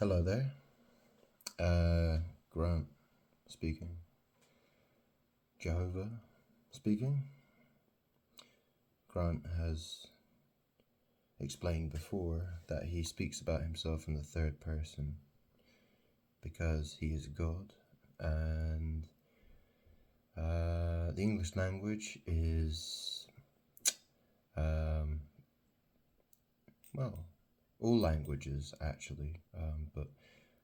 Hello there. Grant speaking. Jehovah speaking. Grant has explained before that he speaks about himself in the third person because he is God, and the English language is, well, all languages actually, but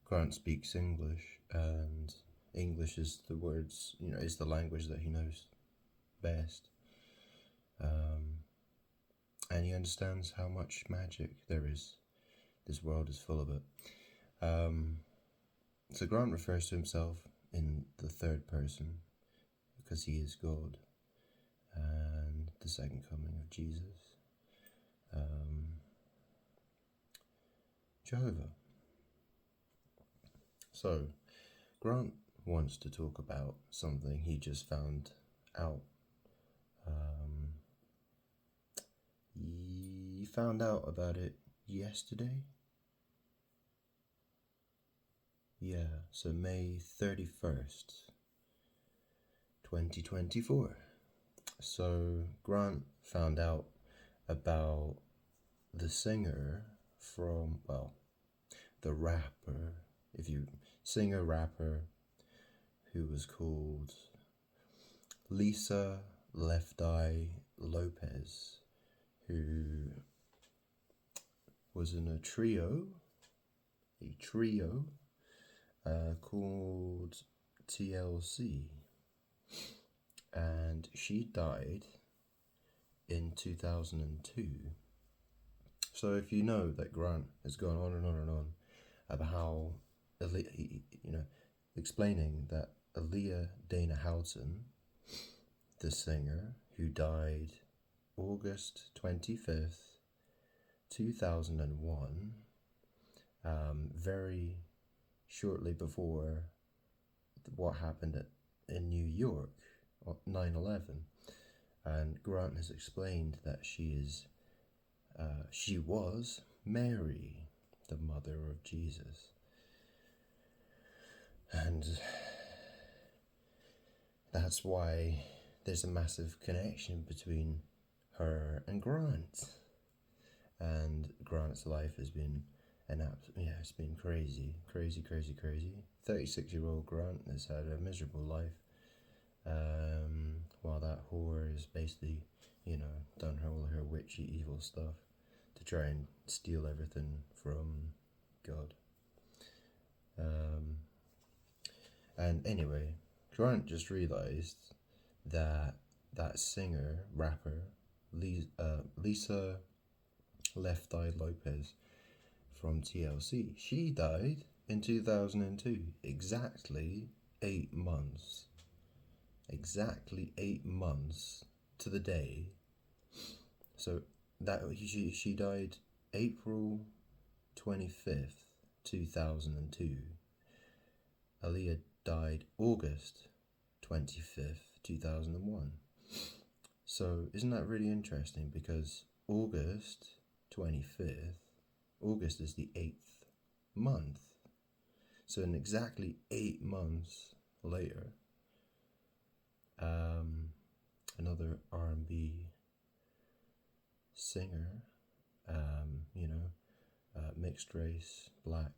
Grant speaks English, and English is the words, is the language that he knows best. And he understands how much magic there is. This world is full of it. So Grant refers to himself in the third person because he is God and the second coming of Jesus. Jehovah. So, Grant wants to talk about something he just found out. He found out about it yesterday. Yeah, so May 31st, 2024. So Grant found out about the singer from, well, the rapper, singer-rapper, who was called Lisa Left Eye Lopes, who was in a trio called TLC, and she died in 2002. So if you know that Grant has gone on and on and on about how, explaining that Aaliyah Dana Houghton, the singer who died August 25th, 2001, very shortly before what happened in New York, 9/11, and Grant has explained that she was Mary, the mother of Jesus, and that's why there's a massive connection between her and Grant. And Grant's life has been it's been crazy. 36-year-old Grant has had a miserable life, while that whore has basically, done all her witchy evil stuff to try and steal everything from God. And anyway, Grant just realized that singer, rapper, Lisa Left Eye Lopes from TLC, she died in 2002, exactly 8 months. Exactly 8 months to the day. So that she died April 25th, 2002. Aaliyah died August 25th, 2001. So isn't that really interesting? Because August 25th, August is the 8th month. So in exactly 8 months later, another R&B singer, mixed race, black.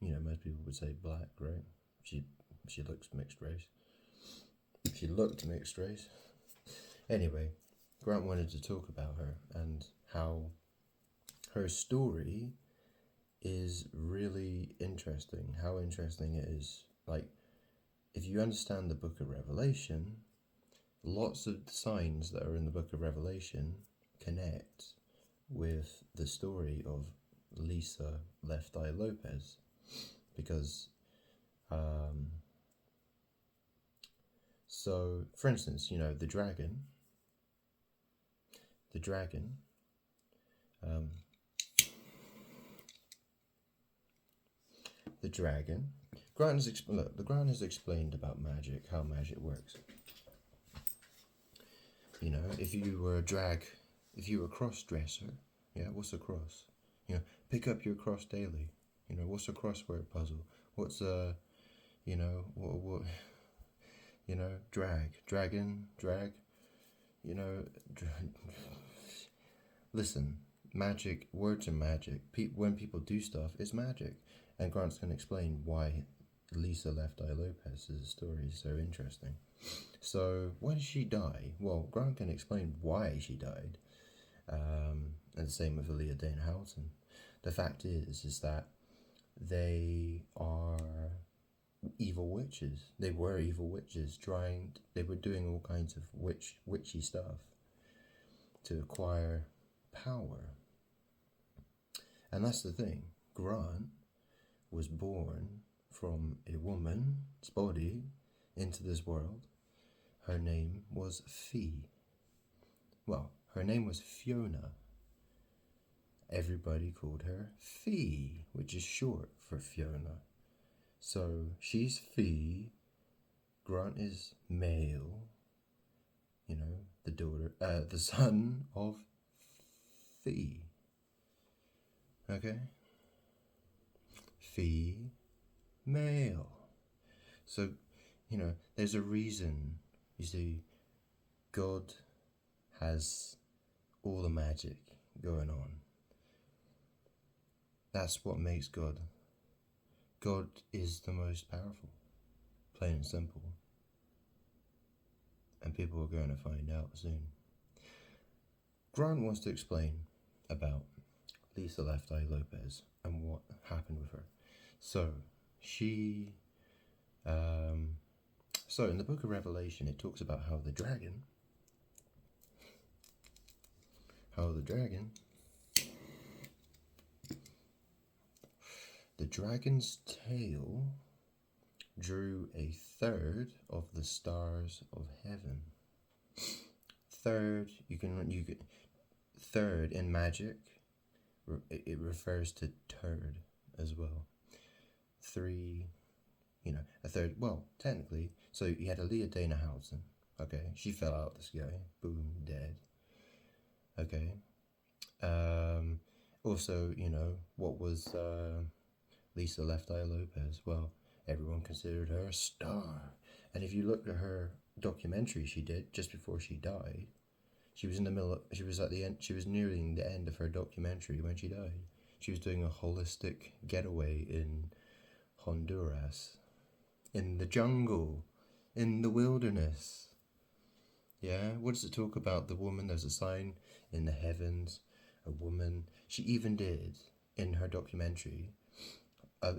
Most people would say black, right? She looks mixed race. She looked mixed race. Anyway, Grant wanted to talk about her and how her story is really interesting. How interesting it is. Like, if you understand the book of Revelation, lots of signs that are in the book of Revelation connect with the story of Lisa Left Eye Lopes, because so for instance, the dragon Grant has explained about magic, how magic works. If you were a cross dresser, yeah, what's a cross? Pick up your cross daily. You know, what's a crossword puzzle? What's a, you know, what you know, drag. You know, listen, magic, words are magic. When people do stuff, it's magic. And Grant's going to explain why Lisa Left Eye Lopez's story is so interesting. So, why did she die? Well, Grant can explain why she died. And the same with Aaliyah Dana Houghton. The fact is that they are evil witches. They were evil witches they were doing all kinds of witchy stuff to acquire power. And that's the thing. Grant was born from a woman's body into this world. Her name was Fee. Well, her name was Fiona. Everybody called her Fee, which is short for Fiona. So she's Fee, Grant is male, you know, the son of Fee. Okay? Fee, male. So, you know, there's a reason. You see, God has all the magic going on. That's what makes God. God is the most powerful, plain and simple. And people are going to find out soon. Grant wants to explain about Lisa Left Eye Lopez and what happened with her. So, so in the book of Revelation, it talks about how the dragon's tail drew a third of the stars of heaven. Third, you can third in magic, it refers to turd as well. 3, you know, a third, well, technically, so you had Aaliyah Dana Houghton, okay, she fell out of the sky, boom, dead, okay, also, you know, what was, Lisa Left Eye Lopez, well, everyone considered her a star, and if you look at her documentary she did just before she died, she was nearing the end of her documentary when she died. She was doing a holistic getaway in Honduras, in the jungle, in the wilderness. Yeah, what does it talk about? The woman, there's a sign in the heavens, a woman. She even did, in her documentary,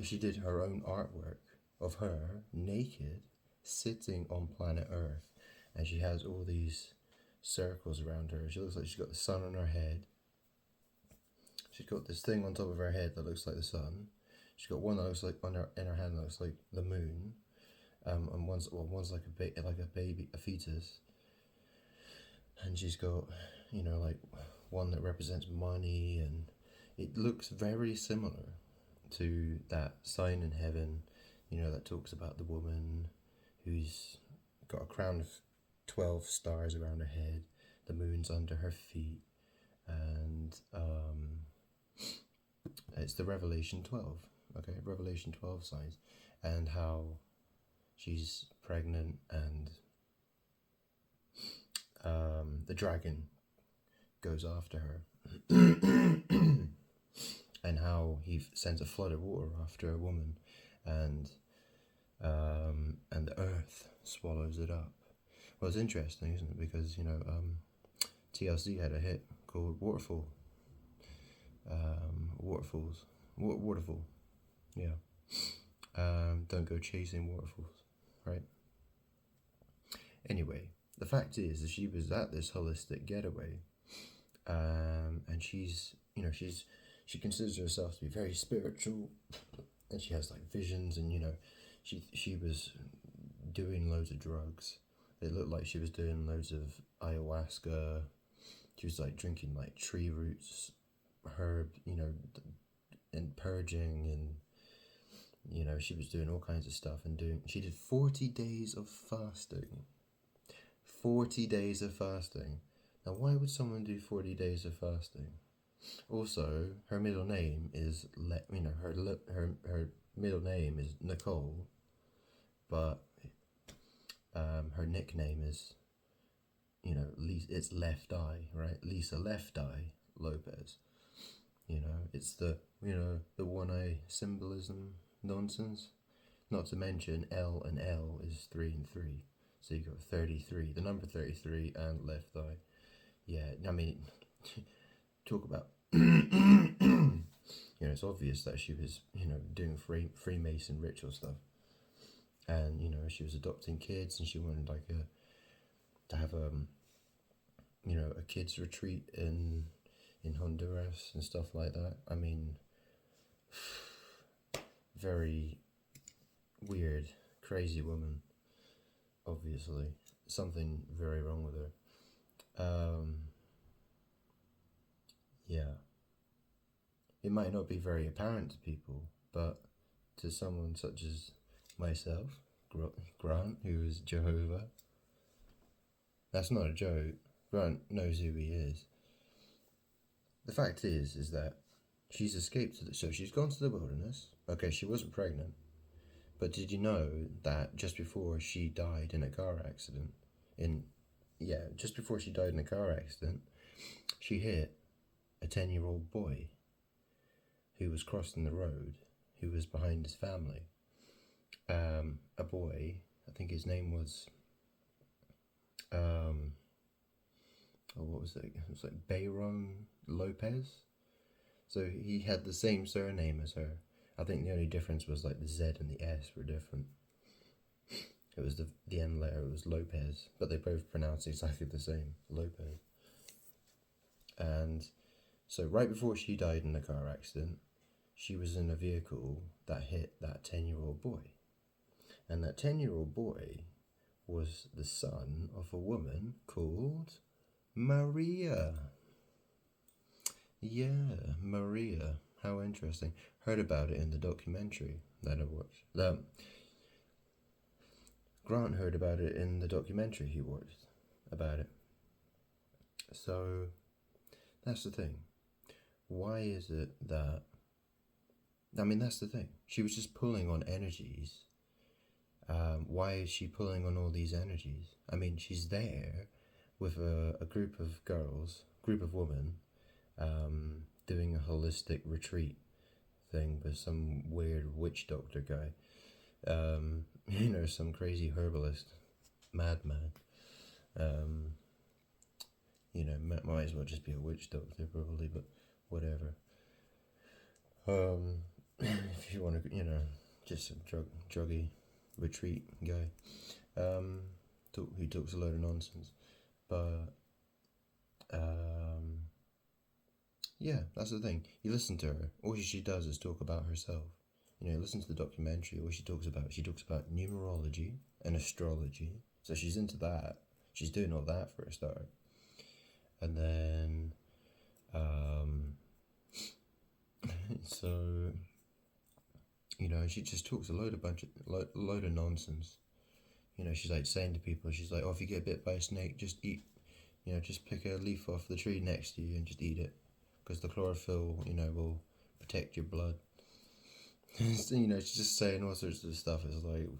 she did her own artwork of her naked, sitting on planet Earth, and she has all these circles around her. She looks like she's got the sun on her head. She's got this thing on top of her head that looks like the sun. She's got one that looks like in her hand that looks like the moon, and one's like a baby, a fetus, and she's got, you know, like one that represents money, and it looks very similar to that sign in heaven, you know, that talks about the woman who's got a crown of 12 stars around her head, the moon's under her feet, and it's the Revelation 12, okay, Revelation 12 signs, and how she's pregnant, and the dragon goes after her, and how he sends a flood of water after a woman, and the earth swallows it up. Well, it's interesting, isn't it? Because, you know, TLC had a hit called Waterfall. Waterfall. Yeah. Don't go chasing waterfalls, right? Anyway, the fact is that she was at this holistic getaway, and she's, you know, she considers herself to be very spiritual, and she has like visions, and, you know, she was doing loads of drugs. It looked like she was doing loads of ayahuasca. She was like drinking like tree roots, herb, you know, and purging, and, you know, she was doing all kinds of stuff, and she did 40 days of fasting. 40 days of fasting. Now, why would someone do 40 days of fasting? Also, her middle name is her middle name is Nicole, but her nickname is, Lisa. It's Left Eye, right? Lisa Left Eye Lopes. It's the one eye symbolism nonsense. Not to mention L and L is 3 and 3, so you got 33. The number 33 and Left Eye. Yeah, I mean, talk about. It's obvious that she was, doing Freemason ritual stuff, and she was adopting kids, and she wanted to have a kids retreat in Honduras and stuff like that. I mean, very weird, crazy woman. Obviously, something very wrong with her. Yeah. It might not be very apparent to people, but to someone such as myself, Grant, who is Jehovah, that's not a joke. Grant knows who he is. The fact is that she's escaped so she's gone to the wilderness. Okay, she wasn't pregnant, but did you know that just before she died in a car accident, just before she died in a car accident, she hit a 10-year-old boy who was crossing the road, who was behind his family. A boy, I think his name was, what was it? It was like Bayron Lopes. So he had the same surname as her. I think the only difference was like the Z and the S were different. It was the end letter, it was Lopez, but they both pronounced exactly the same, Lopez. And so right before she died in the car accident, she was in a vehicle that hit that 10-year-old boy. And that 10-year-old boy was the son of a woman called Maria. Yeah, Maria. How interesting. Heard about it in the documentary that I watched. Grant heard about it in the documentary he watched about it. So, that's the thing. Why is it that... that's the thing. She was just pulling on energies. Why is she pulling on all these energies? She's there with a group of girls, group of women, doing a holistic retreat thing with some weird witch doctor guy. Some crazy herbalist madman. Might as well just be a witch doctor probably, but whatever. If you want to, just a druggy retreat guy, who talks a load of nonsense, but yeah, that's the thing. You listen to her, all she does is talk about herself. Listen to the documentary. All she talks about numerology and astrology. So she's into that. She's doing all that for a start, and then so she just talks a load of nonsense. She's like saying to people, she's like, oh, if you get bit by a snake, just eat, just pick a leaf off the tree next to you and just eat it, because the chlorophyll, will protect your blood. She's just saying all sorts of stuff. It's like,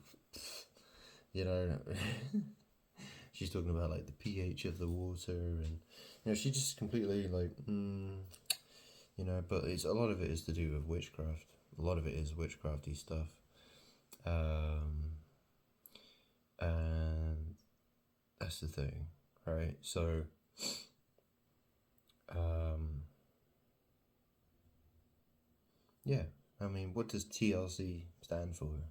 she's talking about like the pH of the water, and she just completely like, but it's a lot of it is to do with witchcraft. A lot of it is witchcrafty stuff, and that's the thing, right? So, yeah. What does TLC stand for?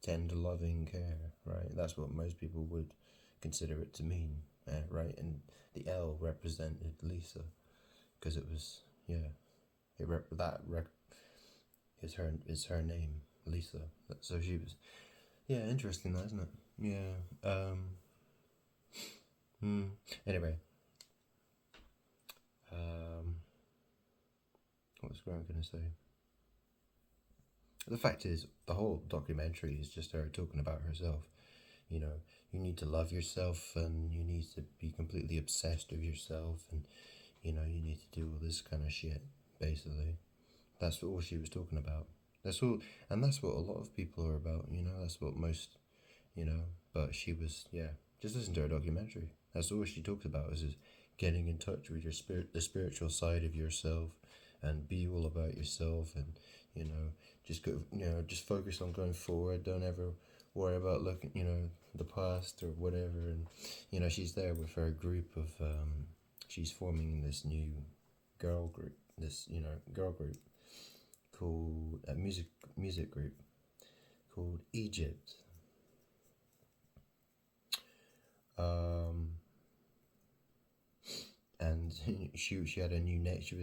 Tender loving care, right? That's what most people would consider it to mean, right? And the L represented Lisa, because it was, is her name, Lisa. So she was, interesting, that, isn't it? Yeah. Anyway. What was Grant going to say? The fact is, the whole documentary is just her talking about herself. You need to love yourself, and you need to be completely obsessed with yourself, and you know, you need to do all this kind of shit, basically. That's all she was talking about. That's all, and that's what a lot of people are about, you know, that's what most, you know, but she was, yeah, just listen to her documentary. That's all she talks about is getting in touch with your spirit, the spiritual side of yourself, and be all about yourself, and, you know, just go, you know, just focus on going forward. Don't ever worry about looking, you know, the past or whatever. And, you know, she's there with her group of, she's forming this new girl group, this, you know, girl group called a music group called Egypt. And she had a new name. She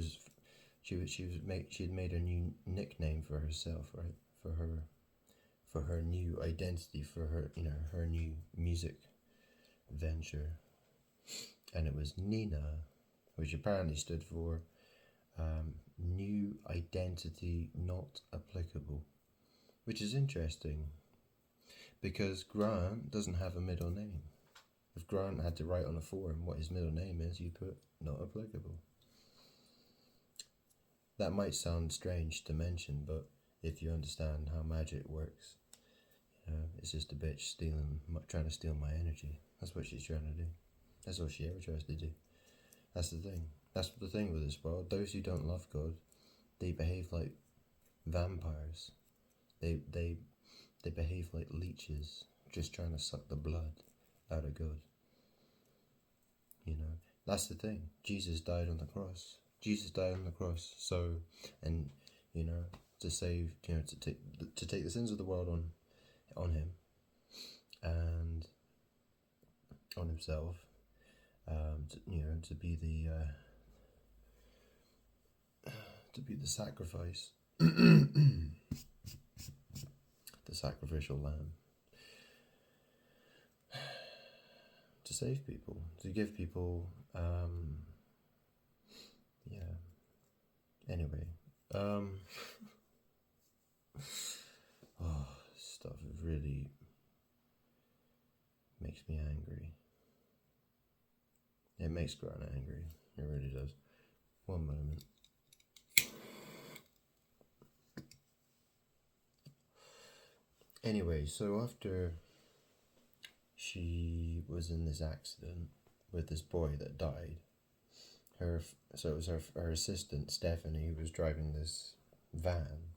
had made a new nickname for herself, right? For her new identity, for her, you know, her new music venture, and it was Nina, which apparently stood for New Identity Not Applicable, which is interesting because Grant doesn't have a middle name. If Grant had to write on a form what his middle name is, you put not applicable. That might sound strange to mention, but if you understand how magic works, you know, it's just a bitch trying to steal my energy. That's what she's trying to do. That's all she ever tries to do. That's the thing. That's the thing with this world. Those who don't love God, they behave like vampires. They behave like leeches, just trying to suck the blood out of God. You know, that's the thing. Jesus died on the cross. Jesus died on the cross. So, and you know, to save, you know, to take the sins of the world on him, and on himself, you know, to be the sacrifice, the sacrificial lamb, to save people, to give people, yeah. Anyway, oh, stuff really makes me angry. It makes Grant angry. It really does. One moment. Anyway, so after she was in this accident with this boy that died, so it was her assistant Stephanie who was driving this van,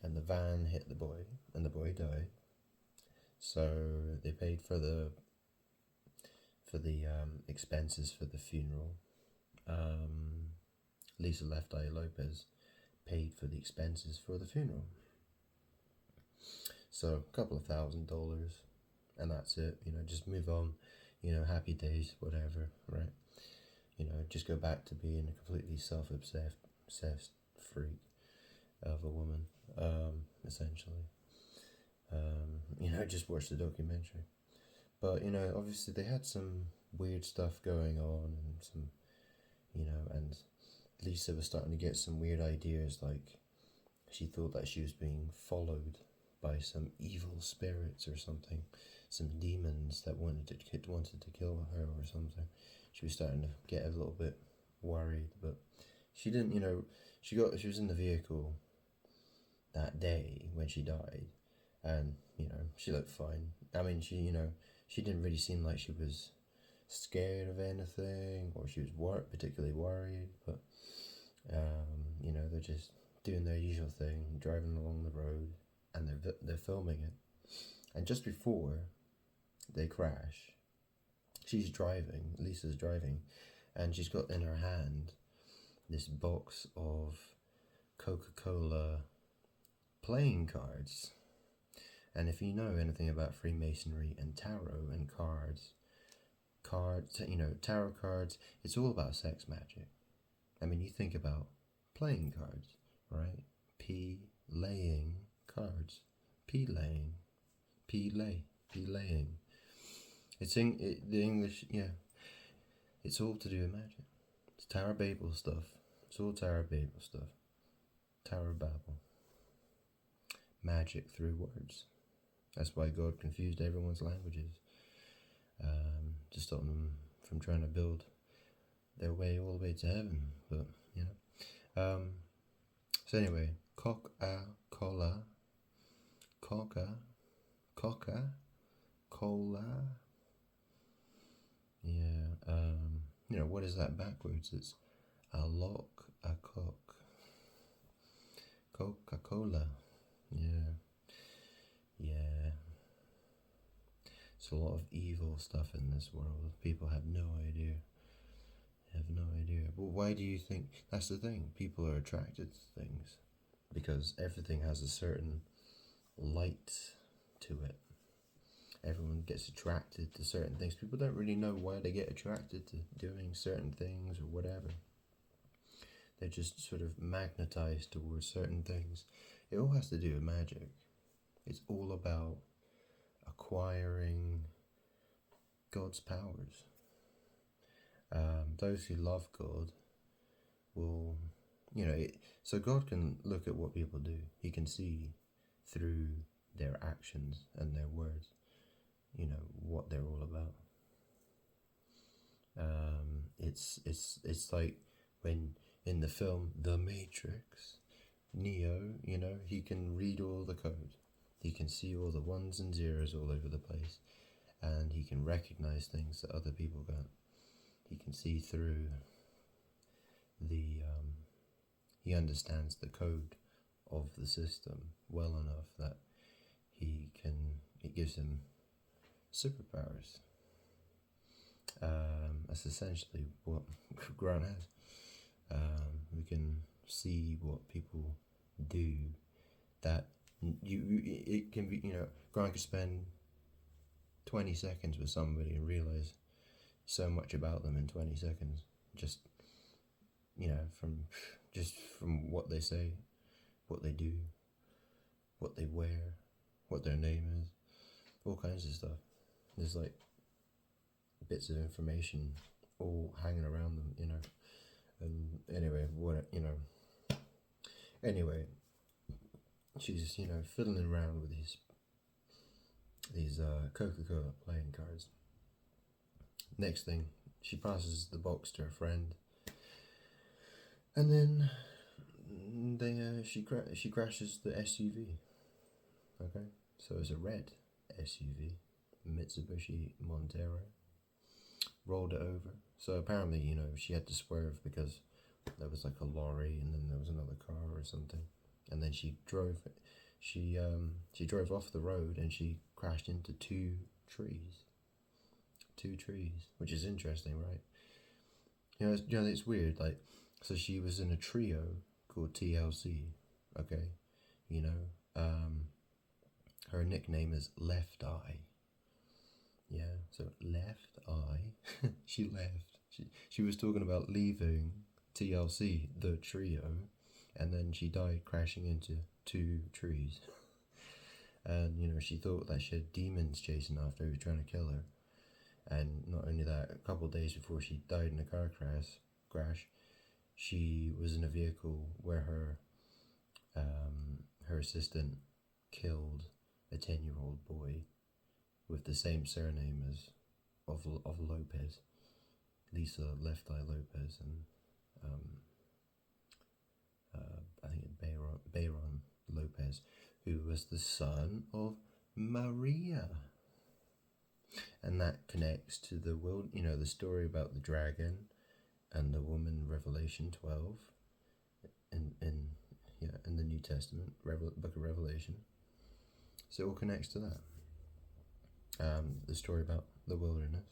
and the van hit the boy, and the boy died. So they paid for the expenses for the funeral. Lisa Left Eye Lopes paid for the expenses for the funeral. So a couple of $1,000, and that's it. You know, just move on. You know, happy days, whatever, right? You know, just go back to being a completely self-obsessed freak of a woman, essentially. You know, just watch the documentary. But, you know, obviously they had some weird stuff going on, and some, you know, and Lisa was starting to get some weird ideas, like she thought that she was being followed by some evil spirits or something, some demons that wanted to kill her or something. She was starting to get a little bit worried, but she didn't, you know, she was in the vehicle that day when she died, and, you know, she looked fine. I mean, she didn't really seem like she was scared of anything, or she was particularly worried, but, you know, they're just doing their usual thing, driving along the road, and they're filming it. And just before they crash, Lisa's driving, and she's got in her hand this box of Coca-Cola playing cards. And if you know anything about Freemasonry and tarot and cards, you know, tarot cards, it's all about sex magic. I mean, you think about playing cards, right? Laying cards. Laying. It's the English, yeah. It's all to do with magic. It's Tower Babel stuff. It's all Tower Babel stuff. Tower Babel. Magic through words. That's why God confused everyone's languages, to stop them from trying to build their way all the way to heaven. But you know, so anyway, Coca-Cola, Coca-Cola. Yeah. You know, what is that backwards? It's a lock, a cock. Coca-Cola. Yeah. Yeah. It's a lot of evil stuff in this world. People have no idea. Have no idea. But why do you think that's the thing? People are attracted to things because everything has a certain light to it. Everyone gets attracted to certain things. People don't really know why they get attracted to doing certain things or whatever. They're just sort of magnetized towards certain things. It all has to do with magic. It's all about acquiring God's powers. Those who love God will, you know, so God can look at what people do. He can see through their actions and their words, you know, what they're all about. It's like when in the film The Matrix, Neo, you know, he can read all the code. He can see all the ones and zeros all over the place, and he can recognize things that other people can't. He can see through the, he understands the code of the system well enough that it gives him superpowers. That's essentially what Grant has. We can see what people do that it can be, you know, Grant could spend 20 seconds with somebody and realize so much about them in 20 seconds. Just, you know, from what they say, what they do, what they wear, what their name is, all kinds of stuff. There's like bits of information all hanging around them, you know. And anyway, anyway, she's, you know, fiddling around with these Coca-Cola playing cards. Next thing, she passes the box to her friend, and then she crashes the SUV. Okay, so it's a red SUV, Mitsubishi Montero. Rolled it over. So apparently, you know, she had to swerve because there was like a lorry, and then there was another car or something, and then she drove off the road, and she crashed into two trees, which is interesting, right? You know, it's weird. Like, so she was in a trio called TLC. Okay, you know, her nickname is Left Eye. Yeah, so Left Eye. She left. She was talking about leaving TLC, the trio, and then she died crashing into two trees. And, you know, she thought that she had demons chasing after her, trying to kill her. And not only that, a couple of days before she died in a car crash, she was in a vehicle where her assistant killed a 10-year-old boy with the same surname as of Lopes, Lisa Left Eye Lopes, and I think Bayron Lopes, who was the son of Maria. And that connects to the world, you know, the story about the dragon and the woman, Revelation 12, in the New Testament, Book of Revelation. So it all connects to that. The story about the wilderness.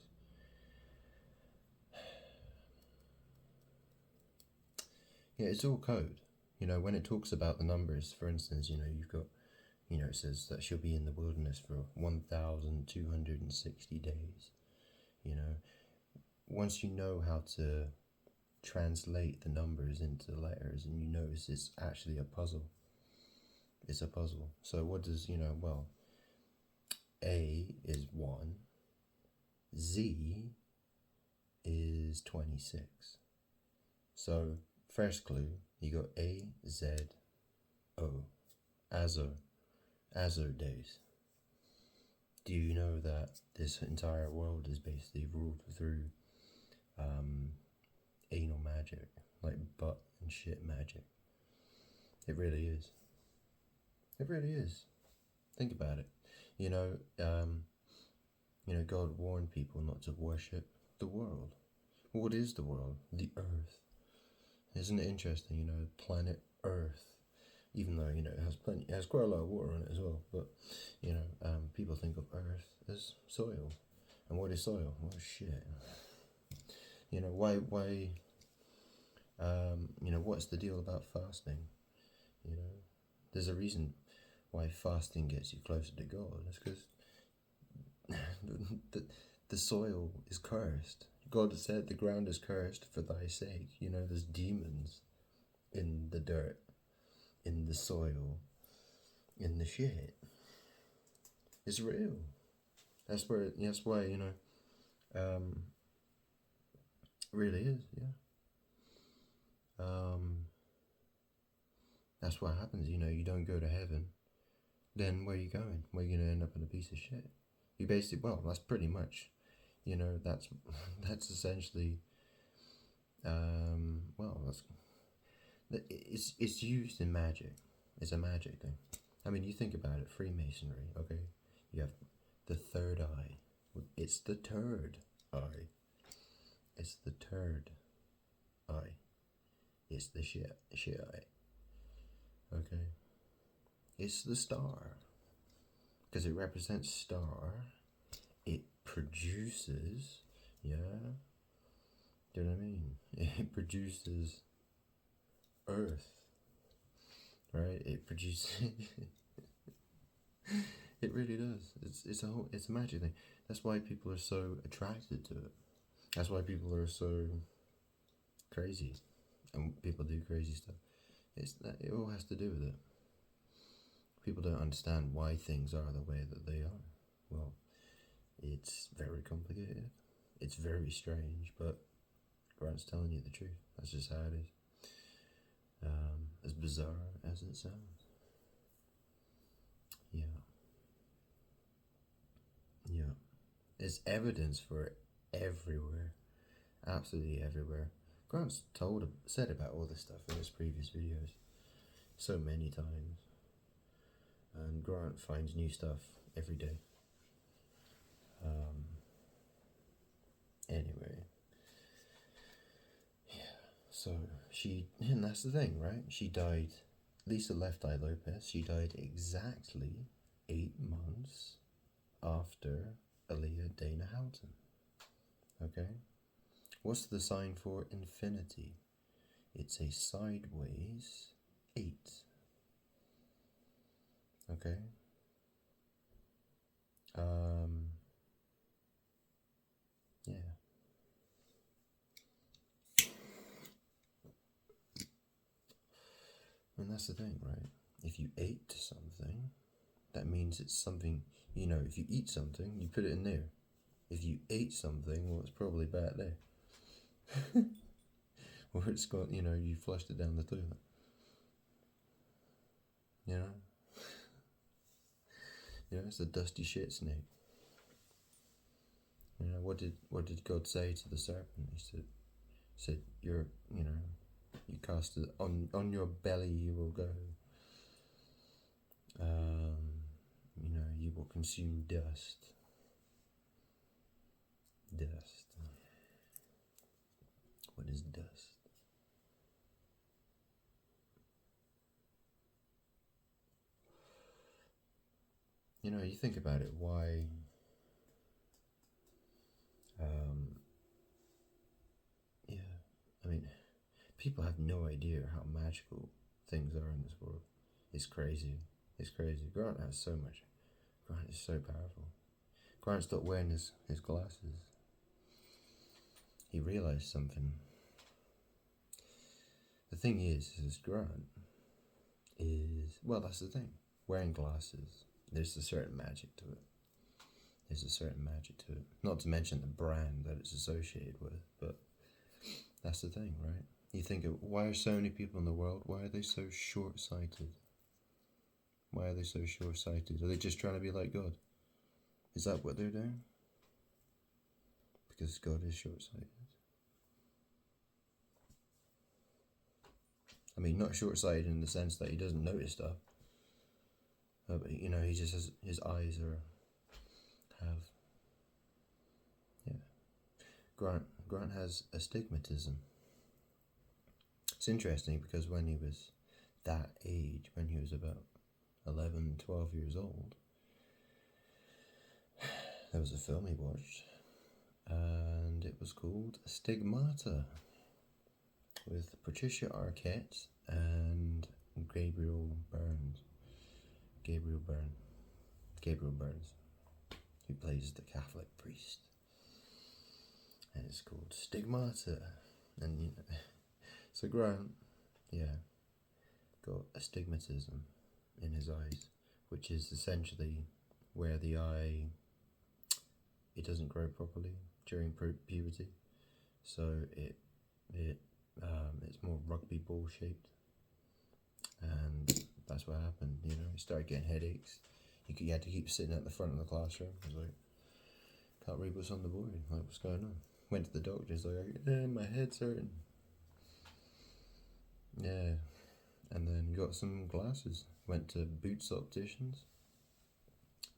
Yeah, it's all code. You know, when it talks about the numbers, for instance, you know, you've got, you know, it says that she'll be in the wilderness for 1,260 days. You know, once you know how to translate the numbers into letters, and you notice it's actually a puzzle. It's a puzzle. So what does, you know, well, A is 1, Z is 26. So first clue, you got A, Z, O, Azo days. Do you know that this entire world is basically ruled through anal magic, like butt and shit magic. It really is. It really is. Think about it. You know, God warned people not to worship the world. What is the world? The earth. Isn't it interesting? Planet Earth. Even though it has quite a lot of water in it as well. But people think of Earth as soil. And what is soil? Oh shit. Why? What's the deal about fasting? There's a reason why fasting gets you closer to God. It's because the soil is cursed. God said the ground is cursed for thy sake. There's demons in the dirt, in the soil, in the shit. It's real. That's why, really is, yeah. That's what happens, you don't go to heaven. Then where are you going? Where are you going to end up in a piece of shit? You basically, well, that's pretty much, that's essentially, it's used in magic. It's a magic thing. I mean, you think about it, Freemasonry, okay? You have the third eye. It's the third eye. It's the third eye. It's the shit eye. Okay? It's the star. Because it represents star. It produces, yeah? Do you know what I mean? It produces earth. Right? It produces... It really does. It's a magic thing. That's why people are so attracted to it. That's why people are so crazy, and people do crazy stuff. It all has to do with it. People don't understand why things are the way that they are. Well, it's very complicated. It's very strange, but Grant's telling you the truth. That's just how it is. As bizarre as it sounds. Yeah. Yeah. There's evidence for it everywhere. Absolutely everywhere. Grant's said about all this stuff in his previous videos so many times. And Grant finds new stuff every day. Anyway. Yeah. So and that's the thing, right? She died, Lisa Left Eye Lopes, she died exactly 8 months after Aaliyah Dana Houghton. Okay? What's the sign for infinity? It's a sideways 8. Okay? Yeah. And that's the thing, right? If you ate something, that means it's something, if you eat something, you put it in there. If you ate something, well, it's probably back there. Or it's got, you flushed it down the toilet. It's a dusty shit snake. What did God say to the serpent? He said you cast it on your belly, you will go. You will consume dust. Dust. What is dust? You think about it, why people have no idea how magical things are in this world. It's crazy. It's crazy. Grant has so much. Grant is so powerful. Grant stopped wearing his glasses. He realized something. The thing is Grant is, well, that's the thing. Wearing glasses, there's a certain magic to it. Not to mention the brand that it's associated with, but that's the thing, right? You think of, why are so many people in the world, why are they so short-sighted? Why are they so short-sighted? Are they just trying to be like God? Is that what they're doing? Because God is short-sighted. I mean, not short-sighted in the sense that he doesn't notice stuff. But, you know, he just has, his eyes have, yeah. Grant has astigmatism. It's interesting because when he was that age, when he was about 11, 12 years old, there was a film he watched, and it was called Stigmata, with Patricia Arquette and Gabriel Burns, who plays the Catholic priest, and it's called Stigmata, and you know, so Grant, yeah, got astigmatism in his eyes, which is essentially where the eye, it doesn't grow properly during puberty, so it's more rugby ball shaped, and that's what happened. You know, he started getting headaches. He had to keep sitting at the front of the classroom. I was like, can't read what's on the board. Like, what's going on? Went to the doctor. He's like, my head's hurting. Yeah, and then got some glasses. Went to Boots Opticians.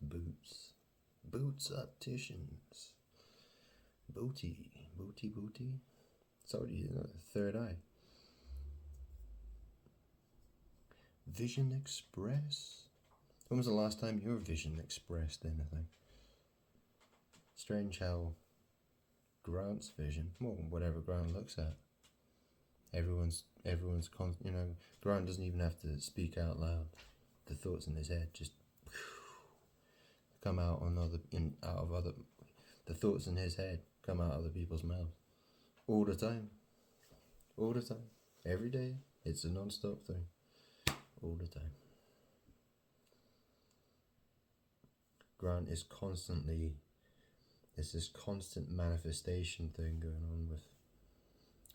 Boots Opticians. Booty. It's already, you know, the third eye. Vision Express. When was the last time your vision expressed anything? Strange how Grant's vision, well, whatever Grant looks at, everyone's you know, Grant doesn't even have to speak out loud. The thoughts in his head just come out on the thoughts in his head come out of other people's mouths all the time, every day. It's a non-stop thing, all the time. Grant is constantly, there's this constant manifestation thing going on with,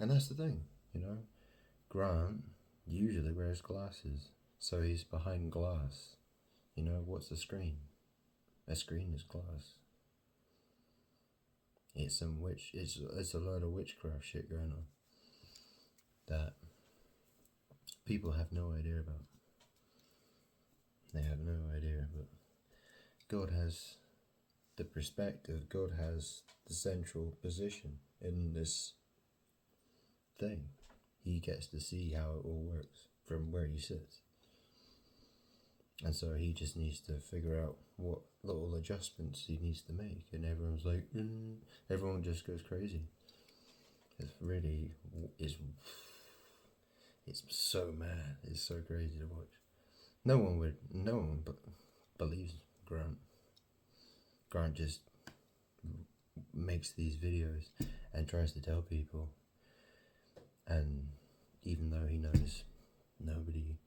and that's the thing, you know, Grant usually wears glasses, so he's behind glass. You know, what's the screen? A screen is glass. It's it's a load of witchcraft shit going on that people have no idea about. They have no idea, but God has the perspective, God has the central position in this thing. He gets to see how it all works from where he sits. And so he just needs to figure out what little adjustments he needs to make. And everyone's like, everyone just goes crazy. It's really, it's so mad. It's so crazy to watch. No one believes Grant. Grant just makes these videos and tries to tell people, and even though he knows nobody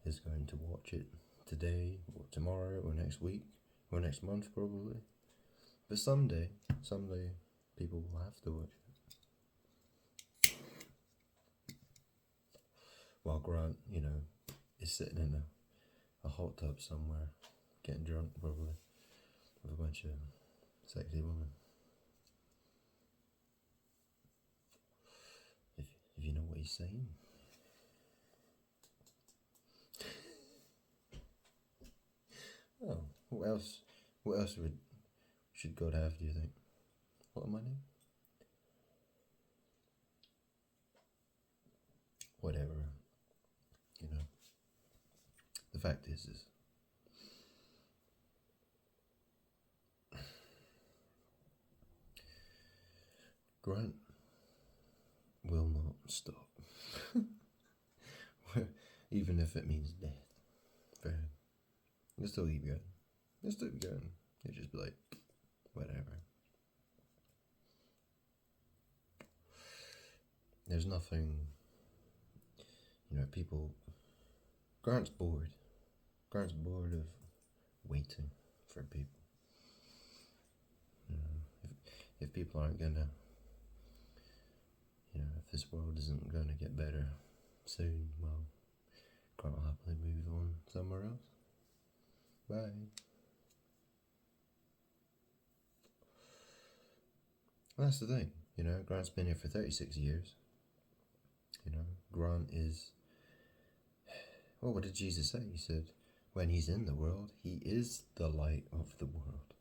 is going to watch it today or tomorrow or next week or next month probably, but someday people will have to watch it. While Grant, you know, is sitting in a hot tub somewhere, getting drunk probably, with a bunch of sexy women. If you know what he's saying. Oh, what else should God have, do you think? What money? Whatever. You know. The fact is Grant will not stop. Even if it means death for him. He'll still keep going. He'll just be like, whatever. There's nothing, you know, Grant's bored. Grant's bored of waiting for people. You know, if people aren't gonna, you know, if this world isn't gonna get better soon, well, Grant will happily move on somewhere else. Bye. Well, that's the thing, you know, Grant's been here for 36 years. You know, Grant is Well, what did Jesus say? He said, when he's in the world, he is the light of the world.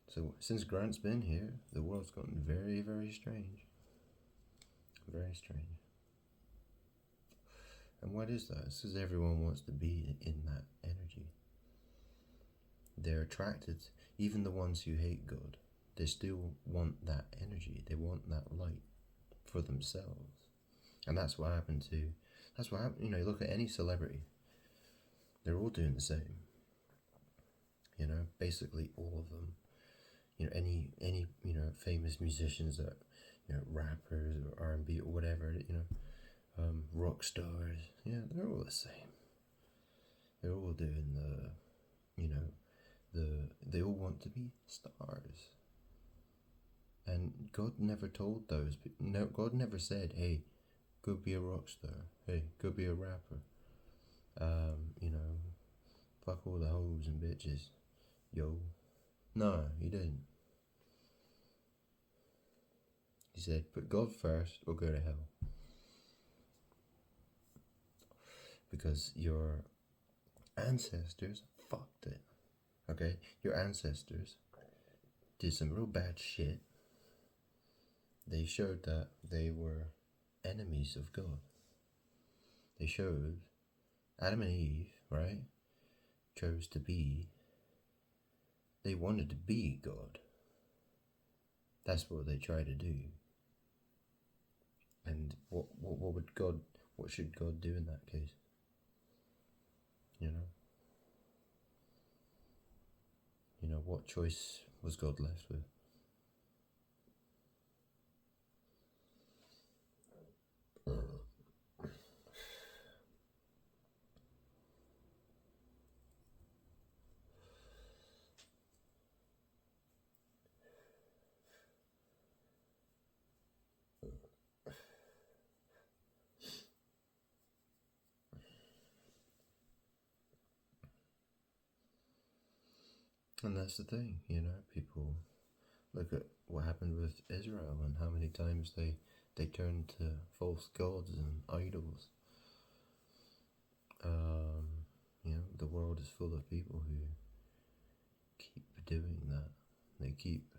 So since Grant's been here, the world's gotten very, very strange. Very strange. And what is that? It's because everyone wants to be in that energy. They're attracted, even the ones who hate God, they still want that energy. They want that light for themselves. And that's what happened, you know, look at any celebrity. They're all doing the same. You know, basically all of them. You know, any you know, famous musicians that, you know, rappers or R&B or whatever, you know, rock stars, yeah, they're all the same. They're all doing you know, they all want to be stars. And God never told those, no, God never said, hey, go be a rock star, hey, go be a rapper, you know, fuck all the hoes and bitches, yo. No, he didn't. He said, put God first or go to hell. Because your ancestors fucked it. Okay? Your ancestors did some real bad shit. They showed that they were enemies of God. They showed Adam and Eve, right? Chose to be, they wanted to be God. That's what they tried to do. And what should God do in that case? You know? You know, what choice was God left with? And that's the thing, you know, people look at what happened with Israel and how many times they turned to false gods and idols. You know, the world is full of people who keep doing that. They keep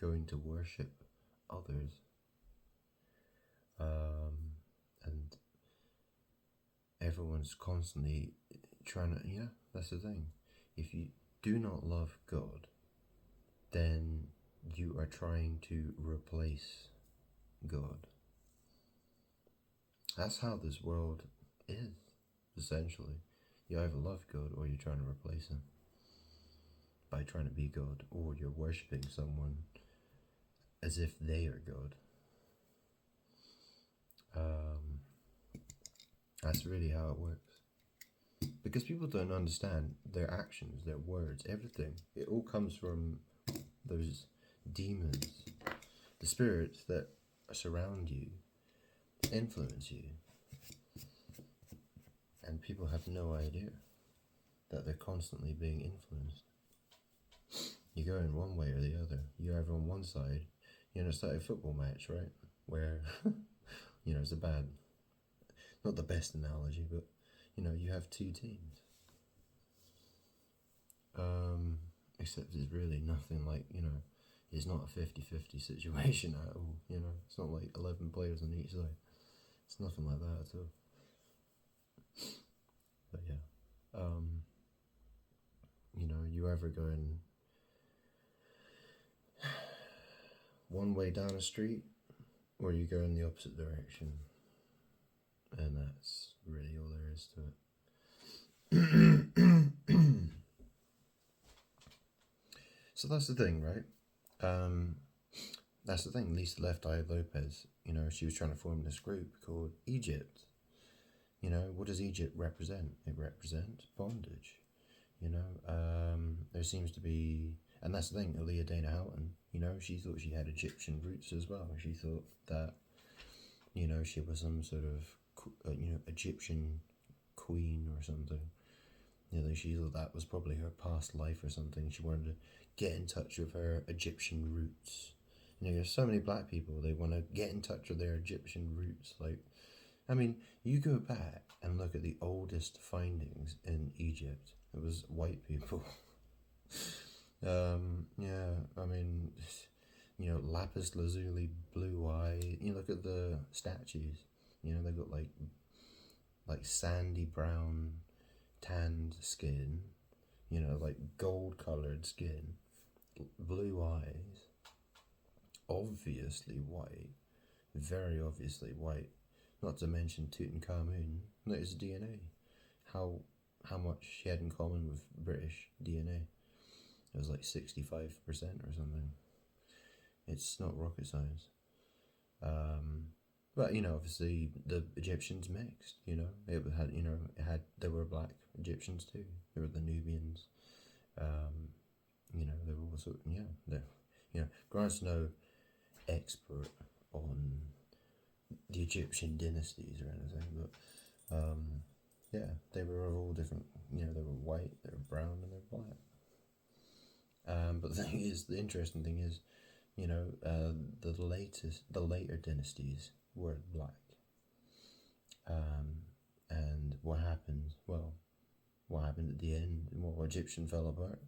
going to worship others. And everyone's constantly trying to, yeah, that's the thing. If you do not love God, then you are trying to replace God. That's how this world is, essentially. You either love God or you're trying to replace him by trying to be God, or you're worshipping someone as if they are God. That's really how it works. Because people don't understand their actions, their words, everything. It all comes from those demons, the spirits that surround you, influence you. And people have no idea that they're constantly being influenced. You go in one way or the other. You're either on one side, you know, it's like a football match, right? Where, you know, it's not the best analogy, but, you know, you have two teams. Except it's really nothing like, you know, it's not a 50-50 situation at all, you know. It's not like 11 players on each side. It's nothing like that at all. But yeah, you know, you ever going one way down a street, or you go in the opposite direction, and that's really all there is to it. So that's the thing, right? That's the thing. Lisa Left Eye Lopes, you know, she was trying to form this group called Egypt. You know, what does Egypt represent? It represents bondage. You know, there seems to be, and that's the thing, Aaliyah Dana Houghton, you know, she thought she had Egyptian roots as well. She thought that, you know, she was some sort of, you know, Egyptian queen or something. You know, she thought that was probably her past life or something. She wanted to get in touch with her Egyptian roots. You know, there's so many black people, they want to get in touch with their Egyptian roots. Like, I mean, you go back and look at the oldest findings in Egypt. It was white people. Yeah, I mean, lapis lazuli, blue eye. You look at the statues. They've got like sandy brown, tanned skin. Like gold colored skin, blue eyes, obviously white, very obviously white. Not to mention Tutankhamun. Look at his DNA. How much he had in common with British DNA. It was like 65% or something. It's not rocket science. But obviously the Egyptians mixed. There were black Egyptians too. There were the Nubians. There were also Grant's no expert on the Egyptian dynasties or anything, but they were all different. They were white, they were brown, and they're black. But the interesting thing is, the later dynasties were black. And what happened? Well, what happened at the end? Well, Egyptian fell apart.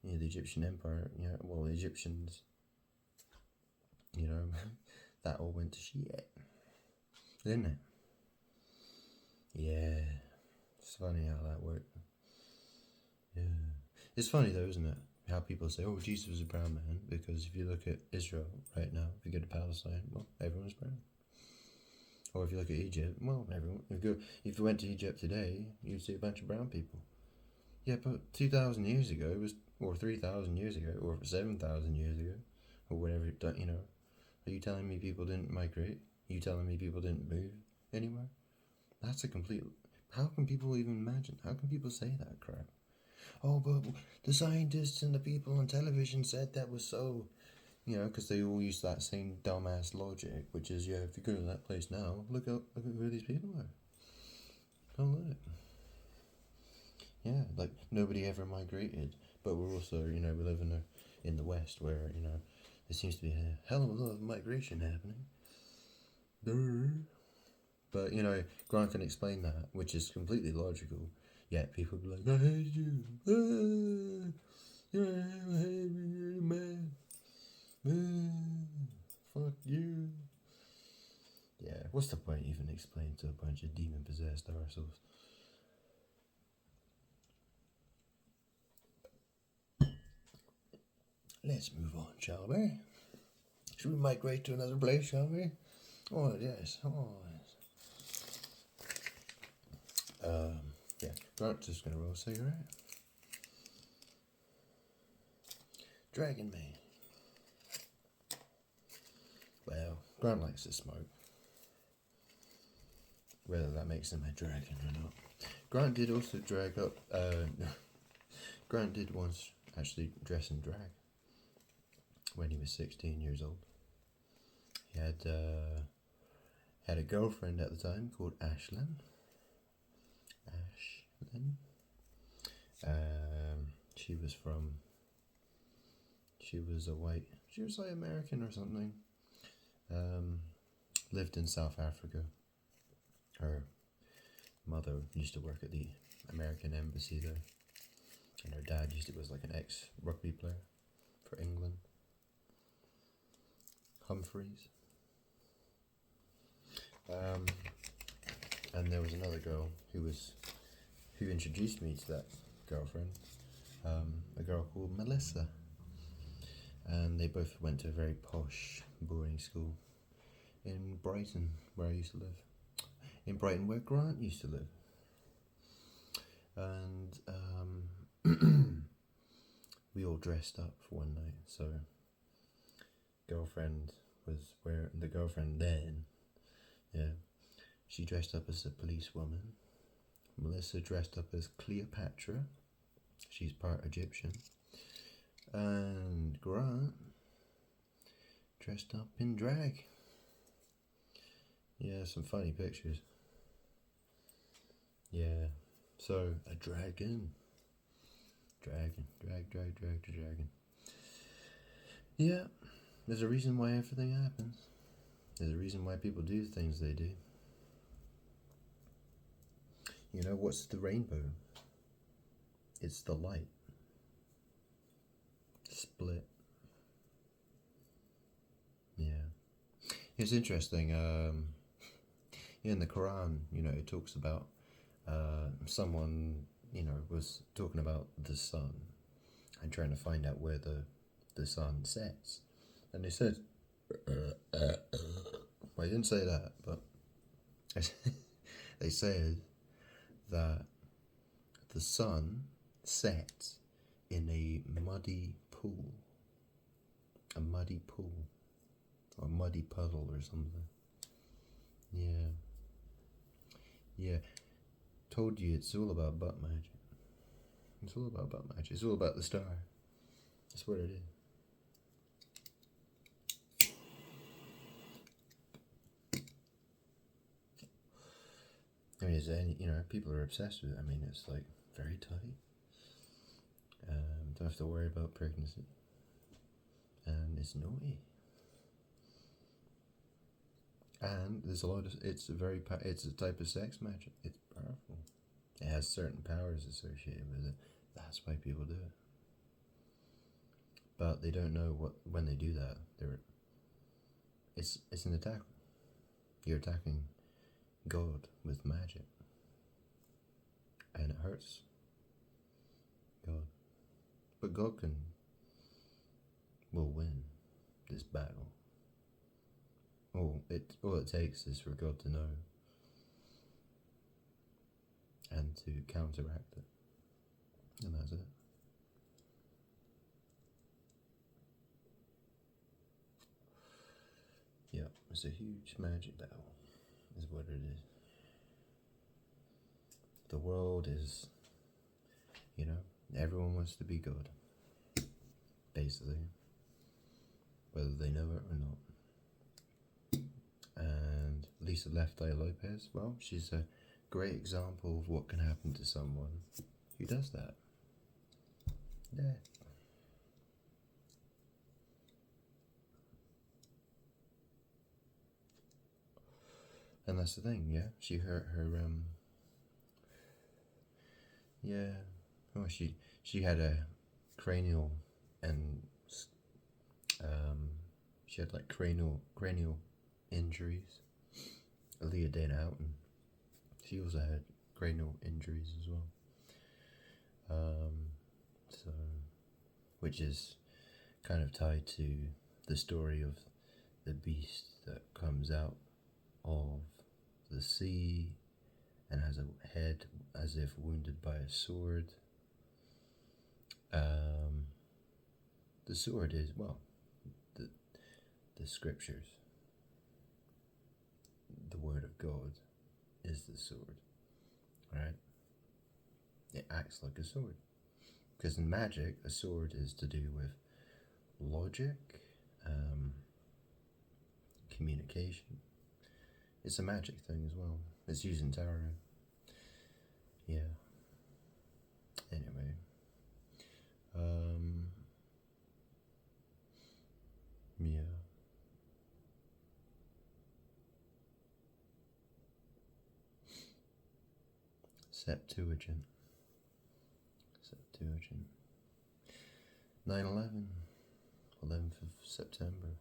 The Egyptian Empire. The Egyptians. That all went to shit, didn't it? Yeah, it's funny how that worked. Yeah, it's funny though, isn't it? How people say, "Oh, Jesus was a brown man," because if you look at Israel right now, if you go to Palestine, well, everyone's brown. Or if you look at Egypt, well, everyone. If you went to Egypt today, you'd see a bunch of brown people. Yeah, but 2,000 years ago or 3,000 years ago, or 7,000 years ago, or whatever. Are you telling me people didn't migrate? Are you telling me people didn't move anywhere? That's a complete. How can people even imagine? How can people say that crap? Oh, but the scientists and the people on television said that was so. Because they all use that same dumbass logic, which is, if you go to that place now, look at who these people are. Oh, look. Yeah, like nobody ever migrated, but we're also, we live in the West where, there seems to be a hell of a lot of migration happening. But, Grant can explain that, which is completely logical. Yet people be like, I hate you. I hate you, man. Fuck you. Yeah, what's the point even explaining to a bunch of demon-possessed arseholes? Let's move on, shall we? Should we migrate to another place, shall we? Oh, yes. Oh, yes. Yeah, Grant's just going to roll a cigarette. Dragon Man. Well, Grant likes to smoke. Whether that makes him a dragon or not. Grant did also drag up... Grant did once actually dress in drag when he was 16 years old. He had a girlfriend at the time called Ashlyn. She was like American or something. Lived in South Africa. Her mother used to work at the American embassy there, and her dad was like an ex-rugby player for England. Humphreys. And there was another girl who introduced me to that girlfriend, a girl called Melissa. And they both went to a very posh boarding school in Brighton, where I used to live. In Brighton, where Grant used to live. And we all dressed up for one night. So the girlfriend then, yeah, she dressed up as a policewoman. Melissa dressed up as Cleopatra. She's part Egyptian. And Grant dressed up in drag. Yeah, some funny pictures. Yeah, so a dragon. Drag. Yeah, there's a reason why everything happens. There's a reason why people do things they do. You know, what's the rainbow? It's the light. Split. Yeah. It's interesting. In the Quran, you know, it talks about someone, you know, was talking about the sun and trying to find out where the sun sets. And they said, well, I didn't say that, but they said that the sun sets in a muddy pool. A muddy pool. Or a muddy puddle or something. Yeah. Yeah. Told you it's all about butt magic. It's all about butt magic. It's all about the star. That's what it is. I mean, is there any, you know, people are obsessed with it. I mean, it's like very tight. Don't have to worry about pregnancy. And it's naughty. And there's a lot of, it's a type of sex magic. It's powerful. It has certain powers associated with it. That's why people do it. But they don't know what, when they do that, it's an attack. You're attacking God with magic. And it hurts God. But God will win this battle. All it takes is for God to know and to counteract it. And that's it. Yeah, it's a huge magic battle, is what it is. The world is, you know, everyone wants to be God, basically, whether they know it or not. And Lisa Left Eye Lopes, well, she's a great example of what can happen to someone who does that. Yeah. And that's the thing, yeah. She hurt her yeah. Oh, she had a cranial and she had like cranial injuries. Aaliyah Dana Houghton. She also had cranial injuries as well. So, which is kind of tied to the story of the beast that comes out of the sea and has a head as if wounded by a sword. The sword is, well, the scriptures, the word of God is the sword, right? It acts like a sword. Because in magic, a sword is to do with logic, communication. It's a magic thing as well. It's used in tarot. Yeah. Anyway. Yeah. Septuagint. 9/11. 11th of September.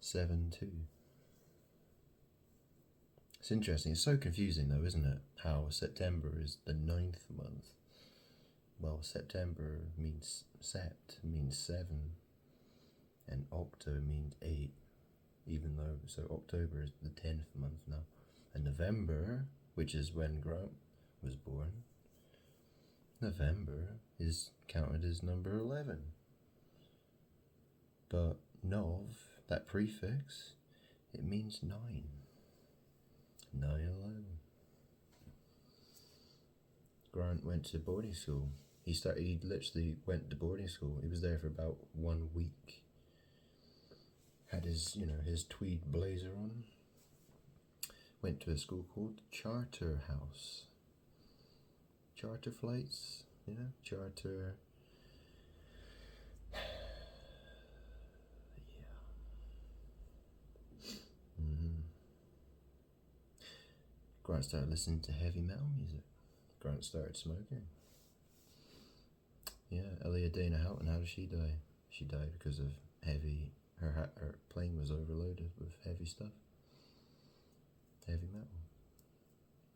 7/2. It's interesting. It's so confusing though, isn't it? How September is the 9th month. Well, September means sept, means 7, and octo means 8, even though, so October is the 10th month now. And November, which is when Grant was born, November is counted as number 11. But Nov, that prefix, it means 9. 9/11. Grant went to boarding school. He literally went to boarding school. He was there for about 1 week. Had his, his tweed blazer on. Went to a school called Charterhouse. Charter flights, charter. Yeah. Grant started listening to heavy metal music. Grant started smoking. Yeah, Elia Dana Houghton, how did she die? She died because of heavy. Her plane was overloaded with heavy stuff. Heavy metal.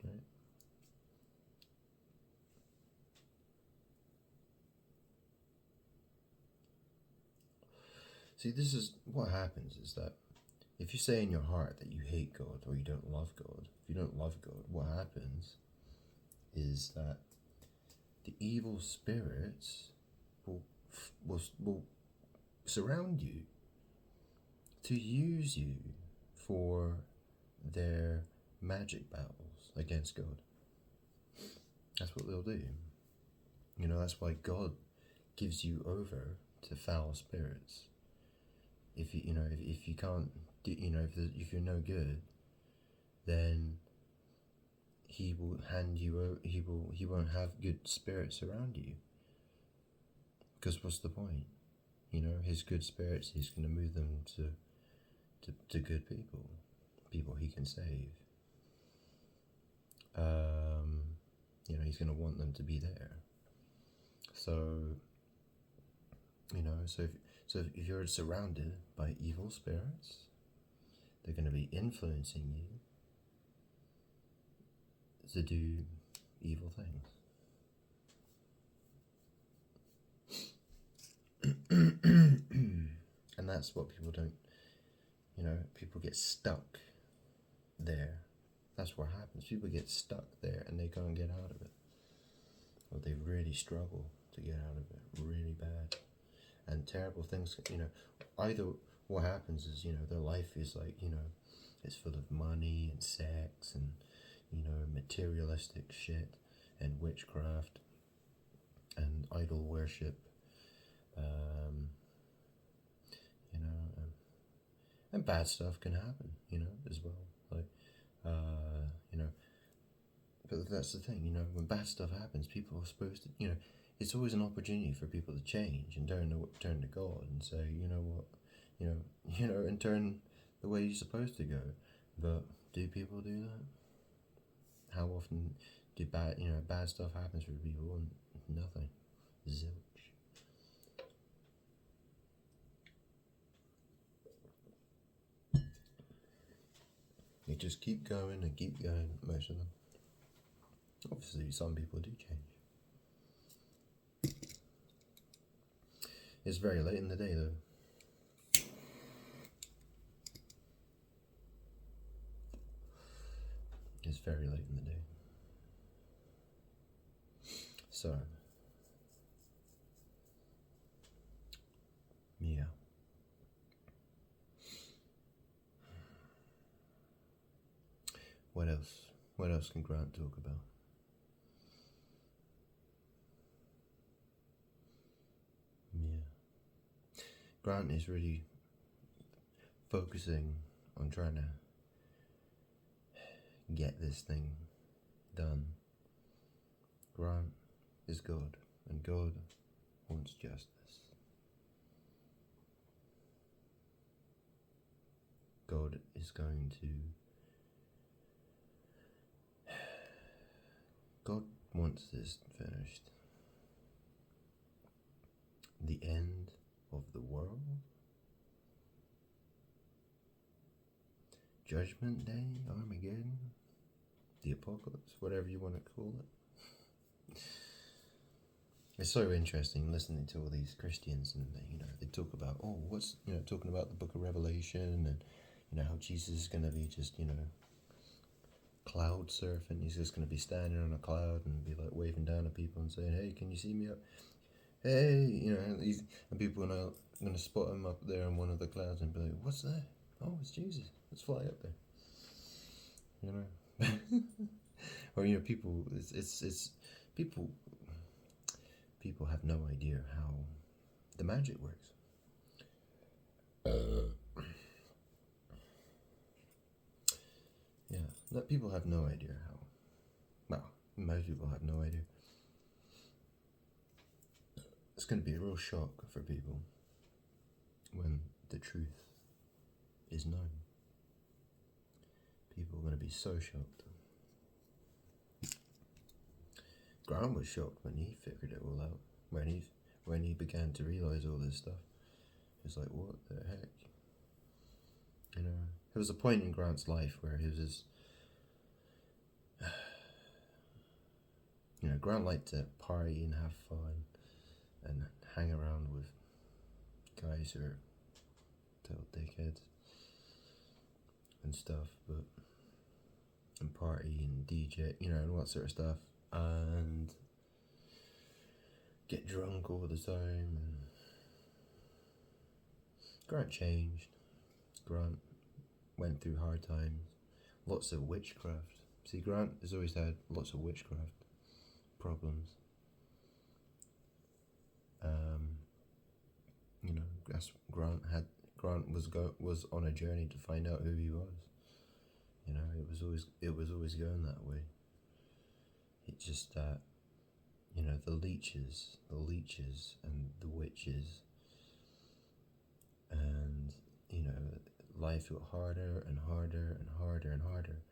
Right? See, this is what happens is that if you say in your heart that you hate God or you don't love God, if you don't love God, what happens is that the evil spirits will surround you to use you for their magic battles against God. That's what they'll do. You know, that's why God gives you over to foul spirits. If you know if you can't do, if you're no good, then he will hand you over. He won't have good spirits around you. Because what's the point? You know, his good spirits, he's going to move them to good people he can save. You know, he's going to want them to be there. So, you know, so if you're surrounded by evil spirits, they're going to be influencing you to do evil things. And that's what people don't, you know, people get stuck there. That's what happens. People get stuck there and they can't get out of it. Or they really struggle to get out of it really bad. And terrible things, you know, either what happens is, you know, their life is like, you know, it's full of money and sex and, you know, materialistic shit and witchcraft and idol worship, you know, and bad stuff can happen, you know, as well. Like, you know, but that's the thing, you know, when bad stuff happens, people are supposed to, you know, it's always an opportunity for people to change and turn to God and say, you know what, you know, and turn the way you're supposed to go. But do people do that? How often do bad stuff happens for people and nothing? Zilch. They just keep going and keep going, most of them. Obviously, some people do change. It's very late in the day, though. It's very late in the day. So, yeah. What else? What else can Grant talk about? Yeah. Grant is really focusing on trying to get this thing done. Grant is God, and God wants justice. God is going to... God wants this finished. The end of the world? Judgment Day? Armageddon? The apocalypse? Whatever you want to call it. It's so interesting listening to all these Christians, and they talk about, talking about the book of Revelation, and how Jesus is going to be just cloud surfing. He's just going to be standing on a cloud and be like waving down at people and saying, "Hey, can you see me up? Hey," and people are going to spot him up there on one of the clouds and be like, "What's that? Oh, it's Jesus. Let's fly up there." Or people. It's people. People have no idea how the magic works. People have no idea how. Well, most people have no idea. It's going to be a real shock for people when the truth is known. People are going to be so shocked. Grant was shocked when he figured it all out. When he began to realise all this stuff. He was like, what the heck? You know, there was a point in Grant's life where he was just, you know, Grant liked to party and have fun and hang around with guys who are total dickheads and stuff, and party and DJ, you know, and all that sort of stuff, and get drunk all the time. And Grant changed. Grant went through hard times, lots of witchcraft. See, Grant has always had lots of witchcraft problems. You know, that's Grant was on a journey to find out who he was. You know, it was always going that way. It's just that, you know, the leeches and the witches, and, you know, life got harder and harder and harder and harder,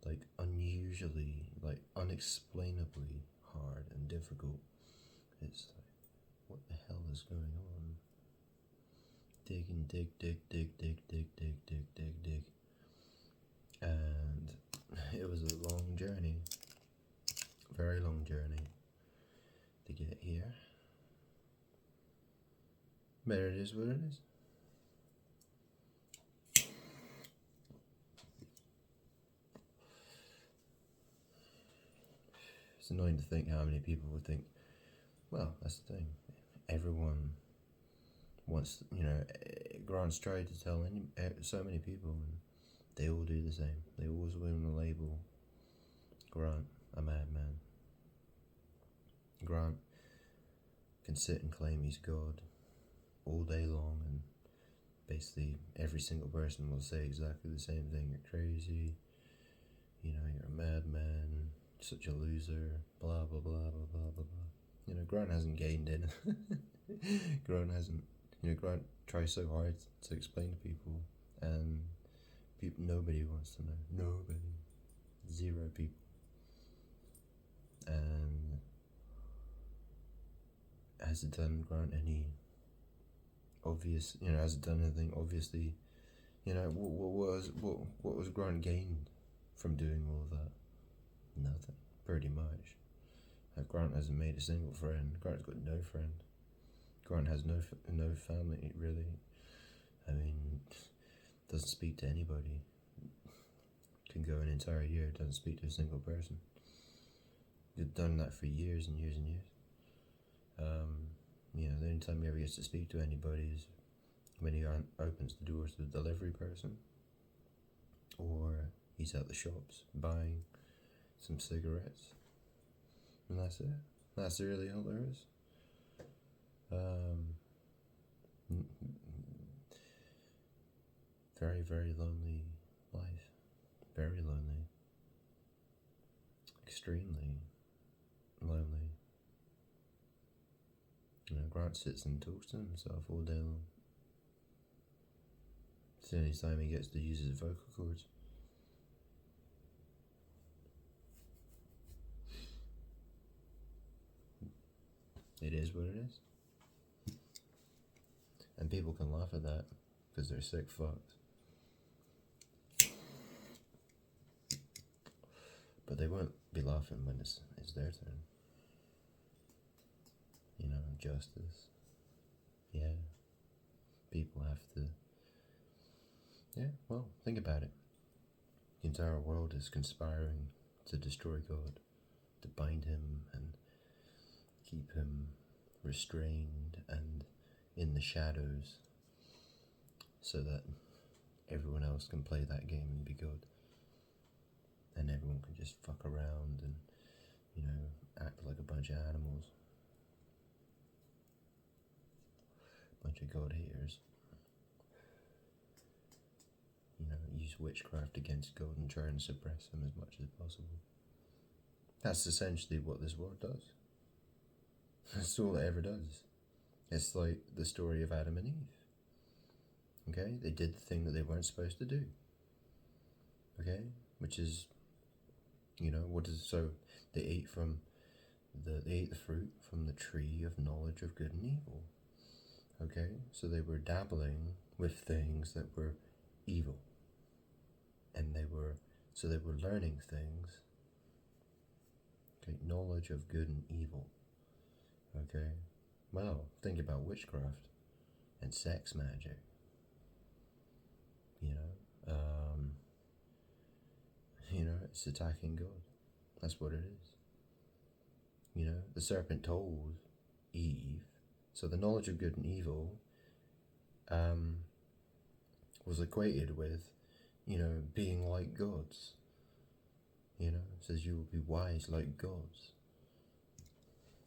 like unusually, like unexplainably hard and difficult. It's like, what the hell is going on? Dig and dig, and it was a long journey, very long journey to get here. But it is what it is. It's annoying to think how many people would think, well, that's the thing, everyone wants, you know, Grant's tried to tell so many people, and they all do the same. They always want to label Grant a madman. Grant can sit and claim he's God all day long, and basically every single person will say exactly the same thing. You're crazy, you know, you're a madman, such a loser, blah blah blah blah blah blah blah. You know, Grant hasn't gained in. Grant hasn't, you know, Grant tries so hard to explain to people, and nobody wants to know. Nobody. Zero people. And has it done Grant any obvious, you know, has it done anything obviously, you know, what was Grant gained from doing all of that? Nothing, pretty much. Grant hasn't made a single friend. Grant's got no friend. Grant has no family, really. I mean, doesn't speak to anybody. Can go an entire year, doesn't speak to a single person. He's done that for years and years and years. You know, the only time he ever gets to speak to anybody is when he opens the doors to the delivery person, or he's at the shops buying some cigarettes, and that's it. That's really all there is. Very, very lonely life. Very lonely. Extremely lonely. You know, Grant sits and talks to himself all day long. It's the only time he gets to use his vocal cords. It is what it is. And people can laugh at that because they're sick fucks. But they won't be laughing when it's their turn. You know, justice. Yeah. People have to. Yeah, well, think about it. The entire world is conspiring to destroy God, to bind him and keep him restrained and in the shadows, so that everyone else can play that game and be good. And everyone can just fuck around and, you know, act like a bunch of animals. Bunch of God haters. You know, use witchcraft against God and try and suppress him as much as possible. That's essentially what this world does. That's all it ever does. It's like the story of Adam and Eve. Okay? They did the thing that they weren't supposed to do. Okay? Which is, you know, so they ate from they ate the fruit from the tree of knowledge of good and evil. Okay, so they were dabbling with things that were evil, and they were learning things. Okay, knowledge of good and evil. Okay, well, think about witchcraft and sex magic. It's attacking God. That's what it is. The serpent told Eve. So the knowledge of good and evil was equated with, being like gods. It says you will be wise like gods.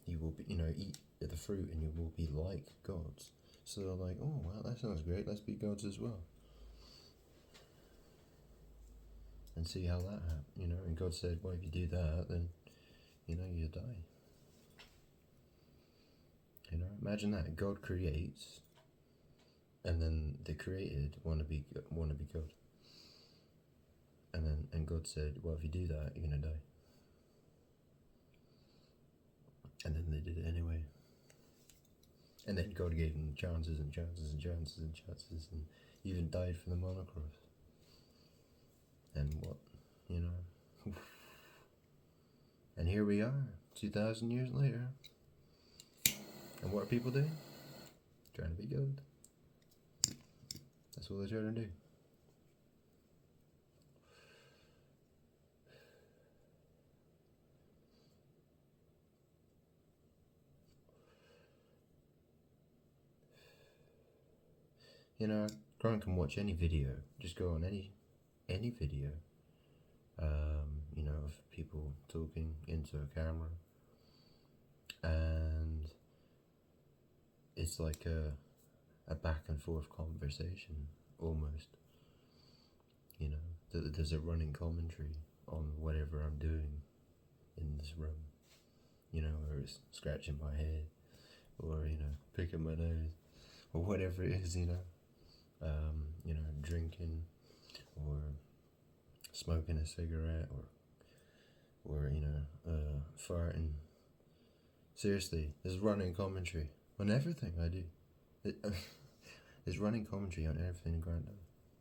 You will be, eat the fruit and you will be like gods. So they're like, oh, well, that sounds great. Let's be gods as well. And see how that happened, And God said, well, if you do that, then, you die. Imagine that. God creates, and then the created want to be God. And God said, well, if you do that, you're going to die. And then they did it anyway. And then God gave them chances and chances and chances and chances, and even died for them on a cross. And what, And here we are, 2,000 years later. And what are people doing? Trying to be good. That's what they're trying to do. Grant can watch any video. Just go on any video. Of people talking into a camera, and it's like a back and forth conversation almost. There's a running commentary on whatever I'm doing in this room. Or it's scratching my head, or picking my nose, or whatever it is. Drinking, or smoking a cigarette, or farting. Seriously, there's running commentary on everything I do. There's running commentary on everything Grant does.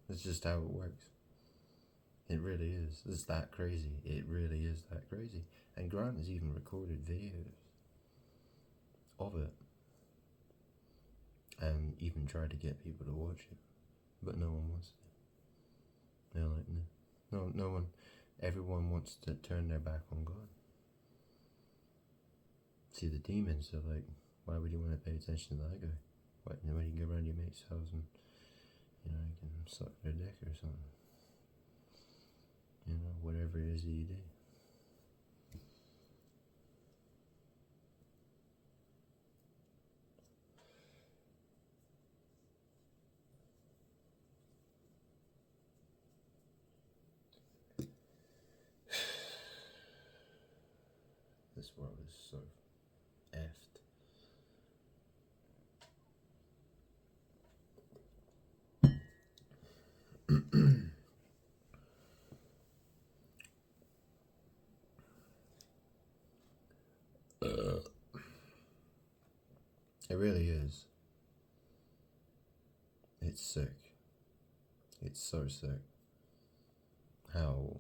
It's just how it works. It really is. It's that crazy. It really is that crazy. And Grant has even recorded videos of it, and even tried to get people to watch it, but no one wants to. They're like, no one. Everyone wants to turn their back on God. See, the demons are like, why would you want to pay attention to that guy? When you can go around your mate's house and, you can suck their dick or something. Whatever it is that you do. This world is so effed. It really is. It's sick. It's so sick. How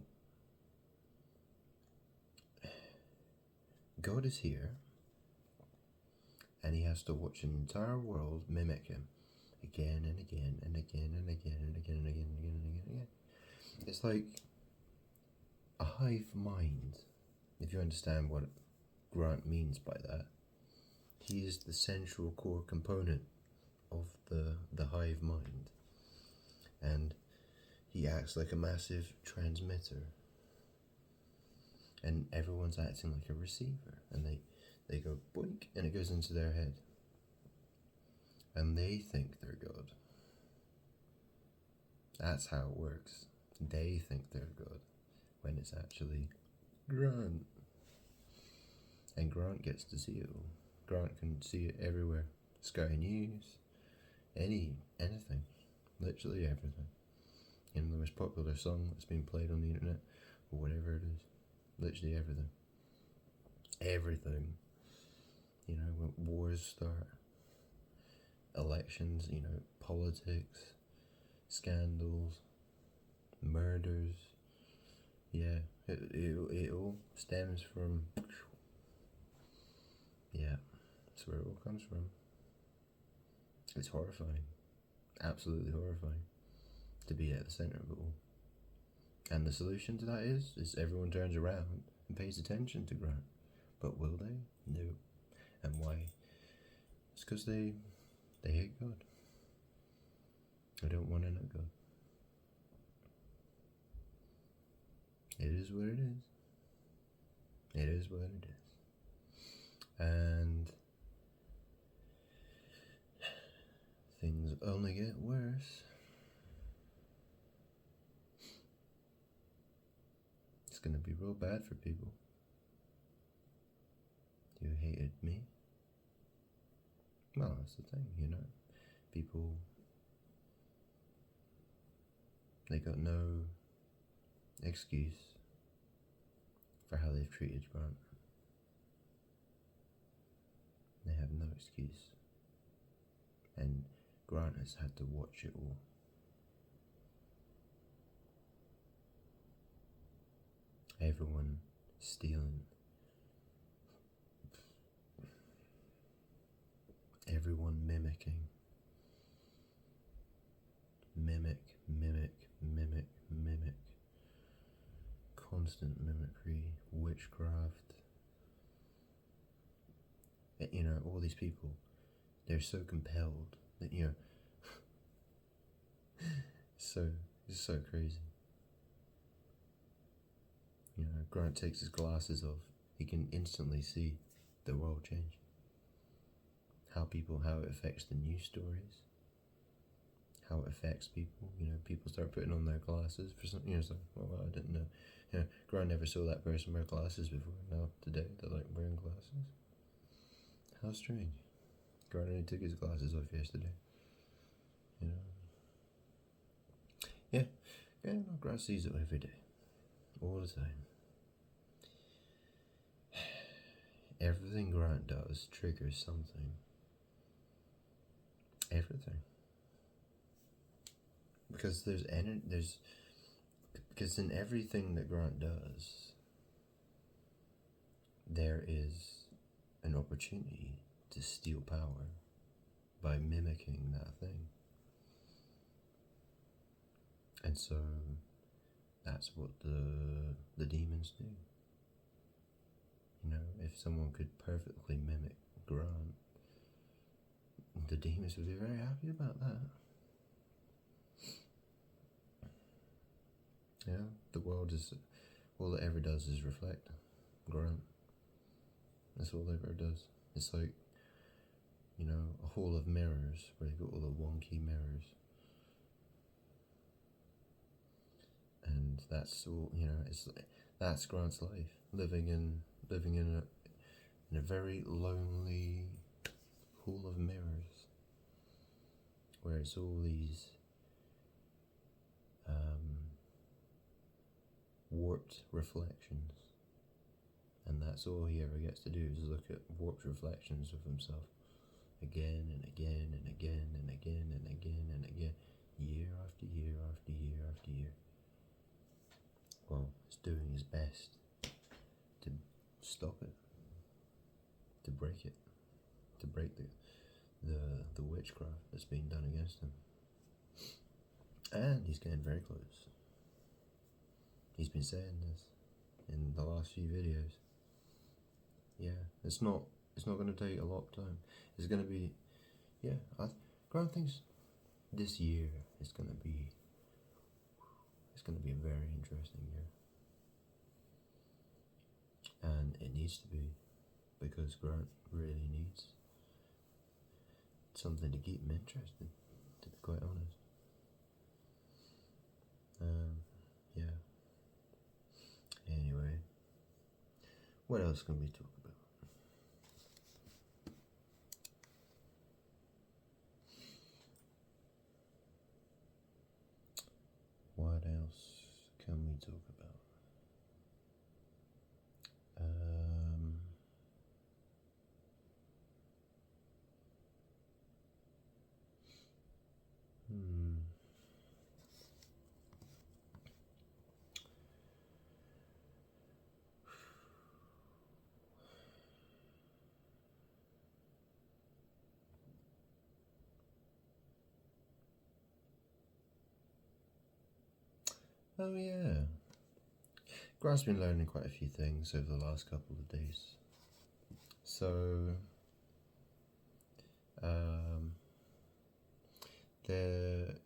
God is here, and he has to watch an entire world mimic him again and again and again and again and again and again and again and again and again. It's like a hive mind, if you understand what Grant means by that. He is the central core component of the hive mind, and he acts like a massive transmitter, and everyone's acting like a receiver, and they go boink, and it goes into their head, and they think they're God. That's how it works. They think they're God, when it's actually Grant. And Grant gets to see it all. Grant can see it everywhere. Sky News, anything, literally everything. The most popular song that's been played on the internet, or whatever it is, literally everything. everything. You know, when wars start, elections, you know, politics, scandals, murders. Yeah, it all stems from, yeah, that's where it all comes from. It's horrifying, absolutely horrifying, to be at the centre of it all. And the solution to that is everyone turns around and pays attention to Grant. But will they? No. And why? It's because they hate God. They don't want to know God. It is what it is. It is what it is. And things only get worse. It's going to be real bad for people who hated me. Well, that's the thing, you know. People, they got no excuse for how they've treated Grant. They have no excuse. And Grant has had to watch it all. Everyone stealing. Everyone mimicking. Mimic. Constant mimicry, witchcraft. You know, all these people, they're so compelled that, you know, it's so crazy. You know, Grant takes his glasses off, he can instantly see the world change. How it affects the news stories, how it affects people. You know, people start putting on their glasses for something. You know, it's like, well, I didn't know. You know, Grant never saw that person wear glasses before. Now today they're like wearing glasses. How strange. Grant only took his glasses off yesterday. You know. Yeah, no, Grant sees it every day, all the time. Everything Grant does triggers something. Everything. Because because in everything that Grant does, there is an opportunity to steal power by mimicking that thing. And so that's what the demons do. You know, if someone could perfectly mimic Grant, the demons would be very happy about that. Yeah, the world is, all it ever does is reflect Grant. That's all it ever does. It's like, you know, a hall of mirrors where you've got all the wonky mirrors. And that's all, you know, that's Grant's life. Living in a very lonely hall of mirrors where it's all these warped reflections, and that's all he ever gets to do is look at warped reflections of himself again and again and again and again and again and again, year after year after year after year. Well, he's doing his best to stop it, to break it, to break the witchcraft that's being done against him. And he's getting very close. He's been saying this in the last few videos. Yeah, it's not going to take a lot of time. It's going to be, Grant thinks this year is going to be a very interesting year. And it needs to be, because Grant really needs something to keep him interested, to be quite honest. Yeah. Anyway, what else can we talk about? What else can we talk about? Oh yeah. Grant's been learning quite a few things over the last couple of days. So, there.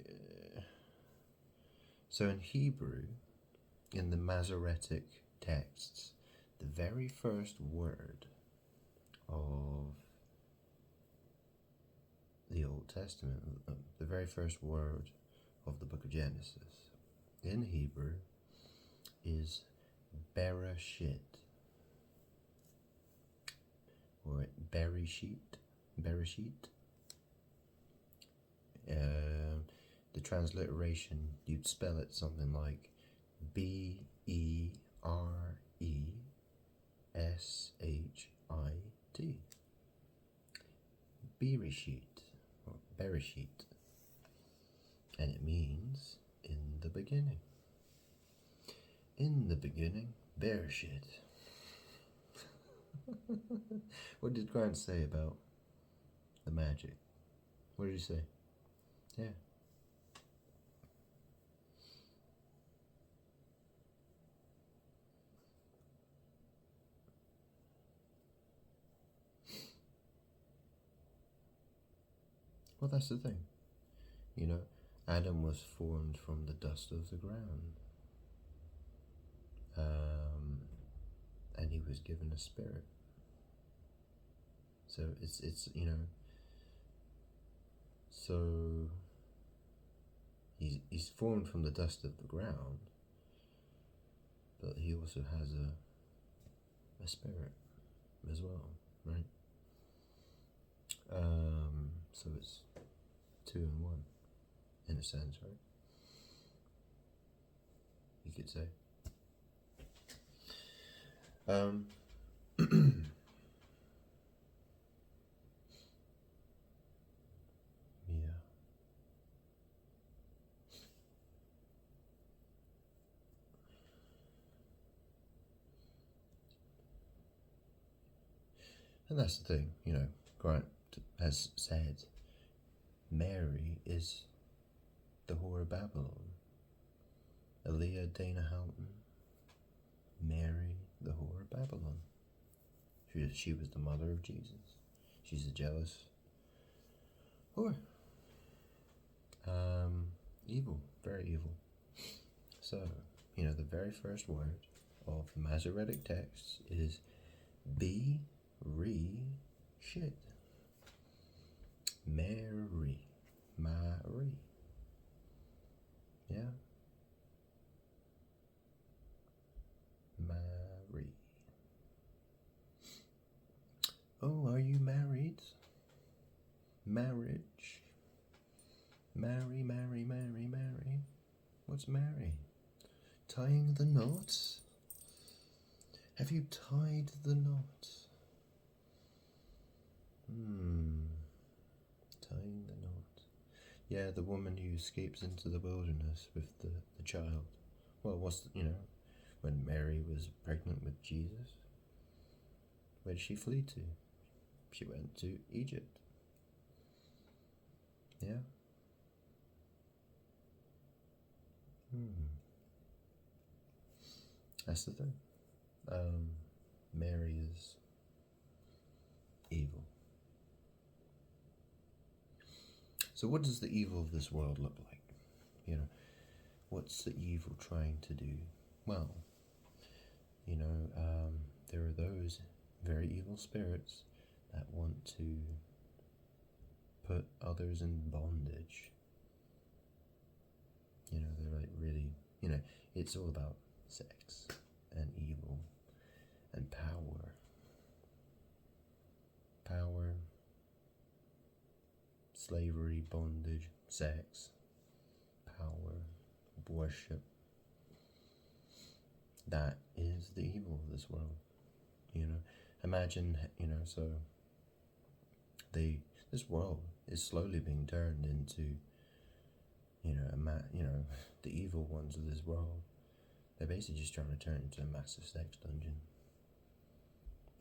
So in Hebrew, in the Masoretic texts, the very first word of the Old Testament, the very first word of the book of Genesis, in Hebrew, is Bereshit, or Bereshit. The transliteration, you'd spell it something like Bereshit, Bereshit, or Bereshit, and it means in the beginning. In the beginning, Bereshit. What did Grant say about the magic? What did he say? Yeah. Well, that's the thing. You know, Adam was formed from the dust of the ground. And he was given a spirit. So it's so he's formed from the dust of the ground, but he also has a spirit as well, right? So it's two in one, in a sense, right? You could say. Yeah. And that's the thing, Grant has said Mary is the whore of Babylon. Aaliyah Dana Houghton, Mary, the whore of Babylon. She was the mother of Jesus. She's a jealous whore. Evil, very evil. So, the very first word of the Masoretic texts is be re shit. Mary. Marie. Yeah? Marie. Oh, are you married? Marriage. Marry, marry, marry, marry. What's marry? Tying the knots? Have you tied the knot? Tying the knot. Yeah, the woman who escapes into the wilderness with the child. Well, when Mary was pregnant with Jesus, where did she flee to? She went to Egypt. Yeah? That's the thing. Mary is evil. So what does the evil of this world look like? What's the evil trying to do? Well, there are those very evil spirits that want to put others in bondage. They're like really, it's all about sex and evil and power. Power, slavery, bondage, sex, power, worship. That is the evil of this world. Imagine, so this world is slowly being turned into, the evil ones of this world. They're basically just trying to turn it into a massive sex dungeon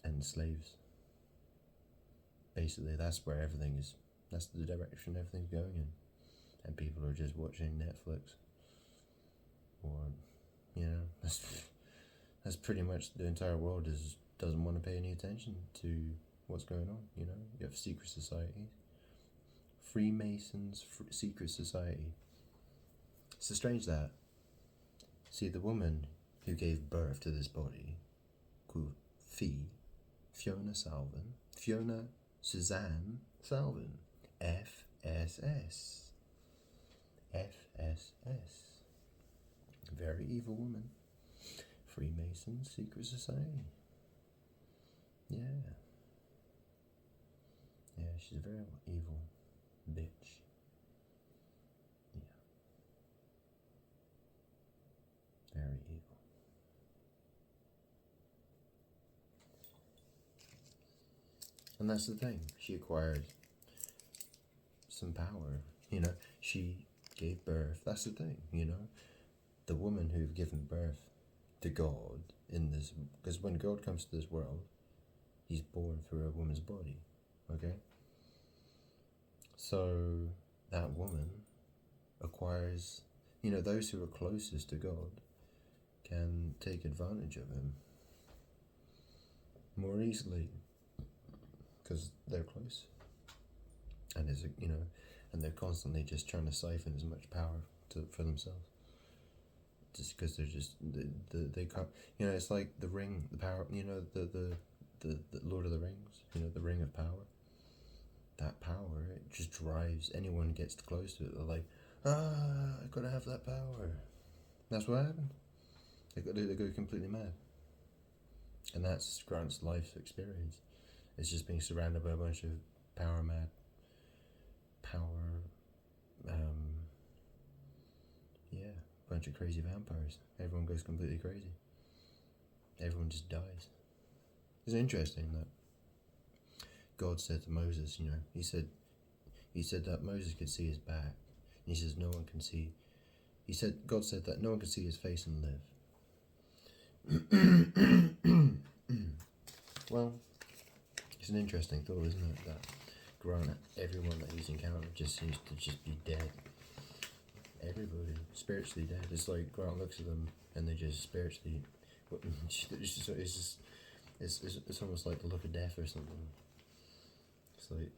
and slaves. Basically, that's the direction everything's going in. And people are just watching Netflix, or that's pretty much the entire world doesn't want to pay any attention to what's going on. You have secret societies, Freemasons, secret society. It's so strange that, see, the woman who gave birth to this body, called Fiona Suzanne Salvin, FSS. Very evil woman. Freemason secret society. Yeah, she's a very evil bitch. Yeah, very evil. And that's the thing. She acquired some power. She gave birth. That's the thing. The woman who've given birth to God in this, because when God comes to this world, he's born through a woman's body. Okay. So that woman acquires, those who are closest to God can take advantage of him more easily because they're close, and and they're constantly just trying to siphon as much power for themselves, just because they're just they can't. It's like the ring, the power. The Lord of the Rings. The ring of power. That power, it just drives anyone who gets close to it. They're like, I gotta have that power. That's what happened. They go completely mad, and that's Grant's life experience. It's just being surrounded by a bunch of bunch of crazy vampires. Everyone goes completely crazy. Everyone just dies. It's interesting that God said to Moses, he said that Moses could see his back. And he says no one can see. God said that no one can see his face and live. Well, it's an interesting thought, isn't it? That Grant, everyone that he's encountered just seems to just be dead. Everybody spiritually dead. It's like Grant looks at them and they just spiritually. It's almost like the look of death or something. It's like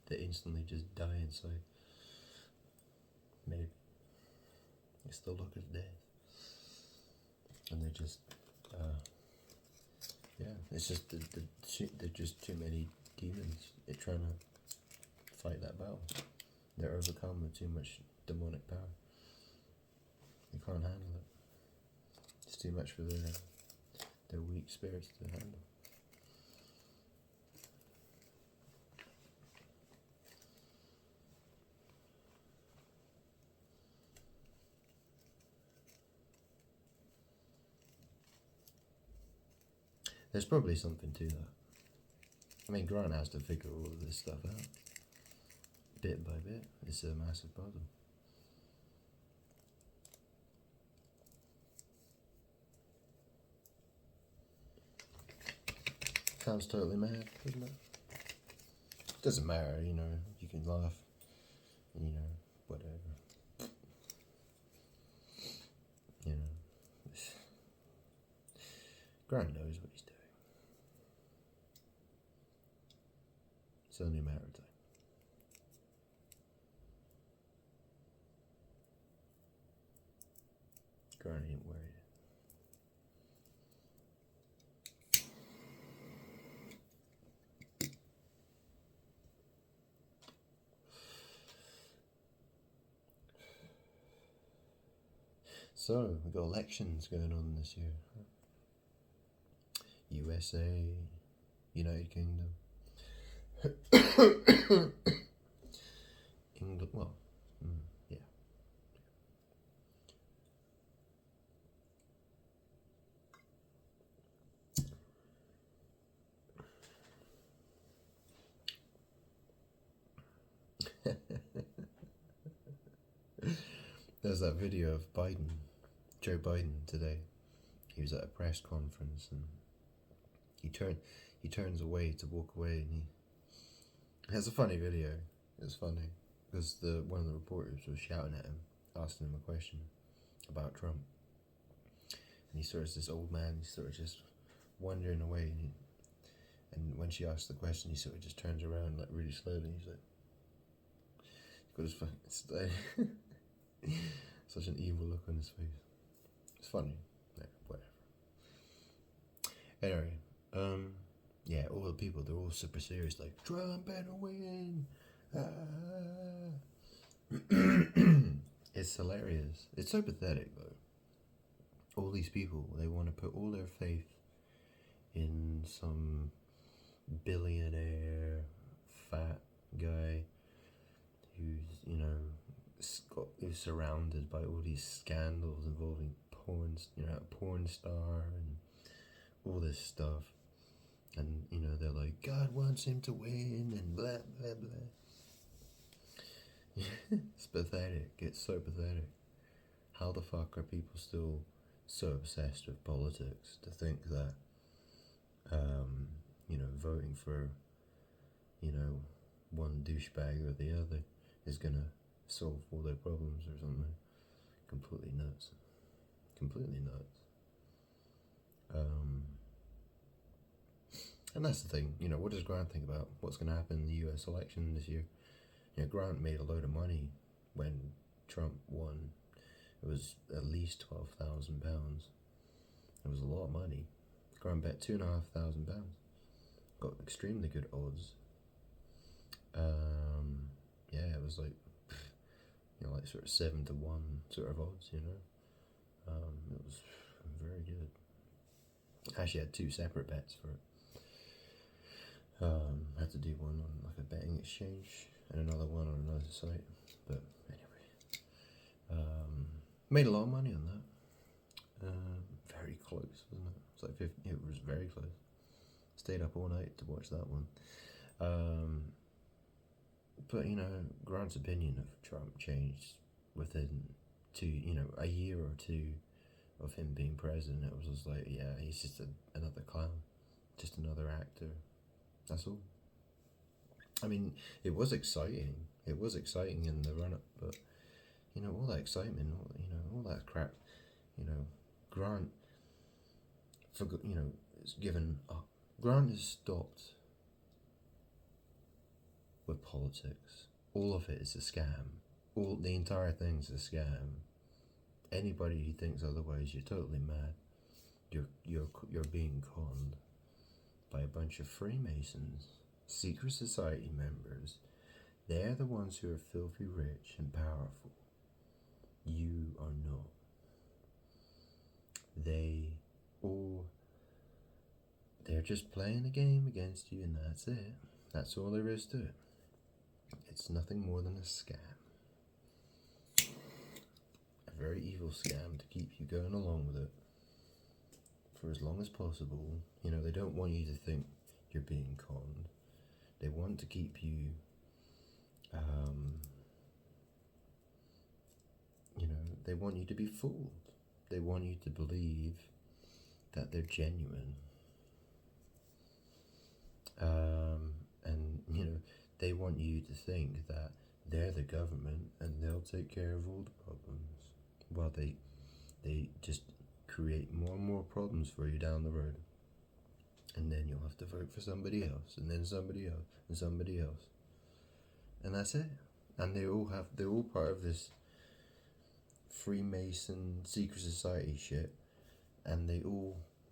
they instantly just die inside. Maybe it's the look of death, and they just it's just they're just too many demons. They're trying to fight that battle. They're overcome with too much demonic power. They can't handle it. It's too much for their weak spirits to handle. There's probably something to that. I mean, Grant has to figure all of this stuff out, bit by bit. It's a massive puzzle. Sounds totally mad, doesn't it? Doesn't matter, you can laugh, whatever. Grant knows what he's doing. It's only a matter of time. Grant ain't worried. So, we've got elections going on this year. USA, United Kingdom, England, yeah. There's that video of Joe Biden today. He was at a press conference and he turns away to walk away, and it's a funny video. It's funny because one of the reporters was shouting at him, asking him a question about Trump. And he sort of this old man, he's sort of just wandering away, and when she asks the question, he sort of just turns around like really slowly. He's like, he's got his fucking such an evil look on his face. It's funny. Yeah, whatever. Anyway, yeah, all the people, they're all super serious, like, Trump better win. It's hilarious. It's so pathetic, though. All these people, they want to put all their faith in some billionaire fat guy who's surrounded by all these scandals involving a porn star and all this stuff. And, they're like, God wants him to win and blah, blah, blah. It's pathetic. It's so pathetic. How the fuck are people still so obsessed with politics to think that, voting for, one douchebag or the other is gonna solve all their problems or something? Completely nuts. Completely nuts. And that's the thing, what does Grant think about what's going to happen in the US election this year? Grant made a load of money when Trump won. It was at least £12,000. It was a lot of money. Grant bet £2,500. Got extremely good odds. Yeah, it was like, like sort of 7 to 1 sort of odds, It was very good. I actually had 2 separate bets for it. Had to do one on like a betting exchange and another one on another site. But anyway, made a lot of money on that. Very close, wasn't it? It's like 50, it was very close. Stayed up all night to watch that one. But Grant's opinion of Trump changed within a year or two of him being president. It was just like, yeah, he's just another clown, just another actor. That's all. I mean, it was exciting. It was exciting in the run-up, but all that excitement, all that crap, Grant forgot. It's given up. Grant has stopped with politics. All of it is a scam. The entire thing's a scam. Anybody who thinks otherwise, you're totally mad. You're being conned by a bunch of Freemasons, secret society members. They're the ones who are filthy rich and powerful. You are not. They're just playing a game against you, and that's it. That's all there is to it. It's nothing more than a scam. A very evil scam to keep you going along with it for as long as possible. They don't want you to think you're being conned. They want to keep you, they want you to be fooled. They want you to believe that they're genuine. And they want you to think that they're the government and they'll take care of all the problems. Well, they just create more and more problems for you down the road. And then you'll have to vote for somebody else, and then somebody else, and somebody else. And that's it. And they're all part of this Freemason secret society shit, and they're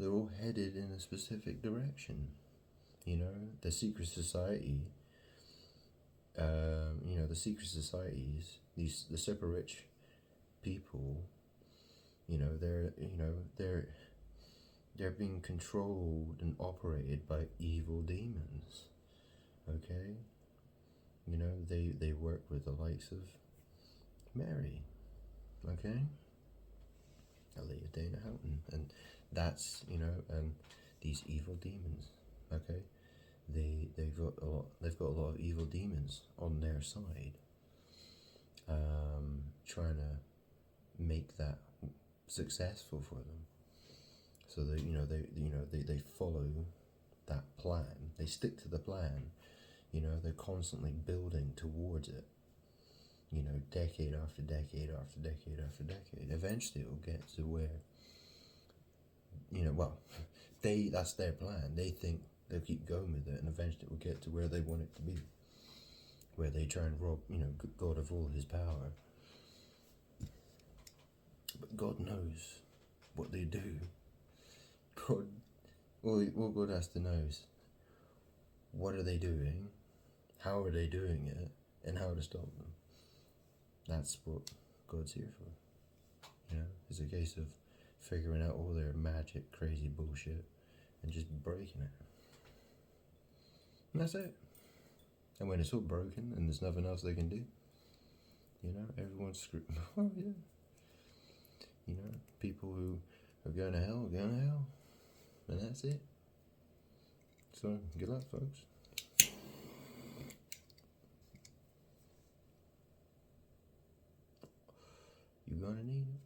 all headed in a specific direction. The secret society, the secret societies, the super rich people, they're being controlled and operated by evil demons. Okay? They work with the likes of Mary. Okay? Aaliyah Dana Houghton. And that's, and these evil demons. Okay? They've got a lot of evil demons on their side, trying to make that successful for them. So they follow that plan. They stick to the plan. They're constantly building towards it. you know, decade after decade after decade after decade. Eventually it'll get to where, you know, well, that's their plan. They think they'll keep going with it, and eventually it will get to where they want it to be, where they try and rob, you know, God of all his power. But God knows what they do. God, all God has to know is, what are they doing, how are they doing it, and how to stop them. That's what God's here for. You know, it's a case of figuring out all their magic, crazy bullshit, and just breaking it. And that's it. And when it's all broken and there's nothing else they can do, you know, everyone's screwed. Oh yeah. You know, people who are going to hell are going to hell. And that's it. So, good luck, folks. You're gonna need it.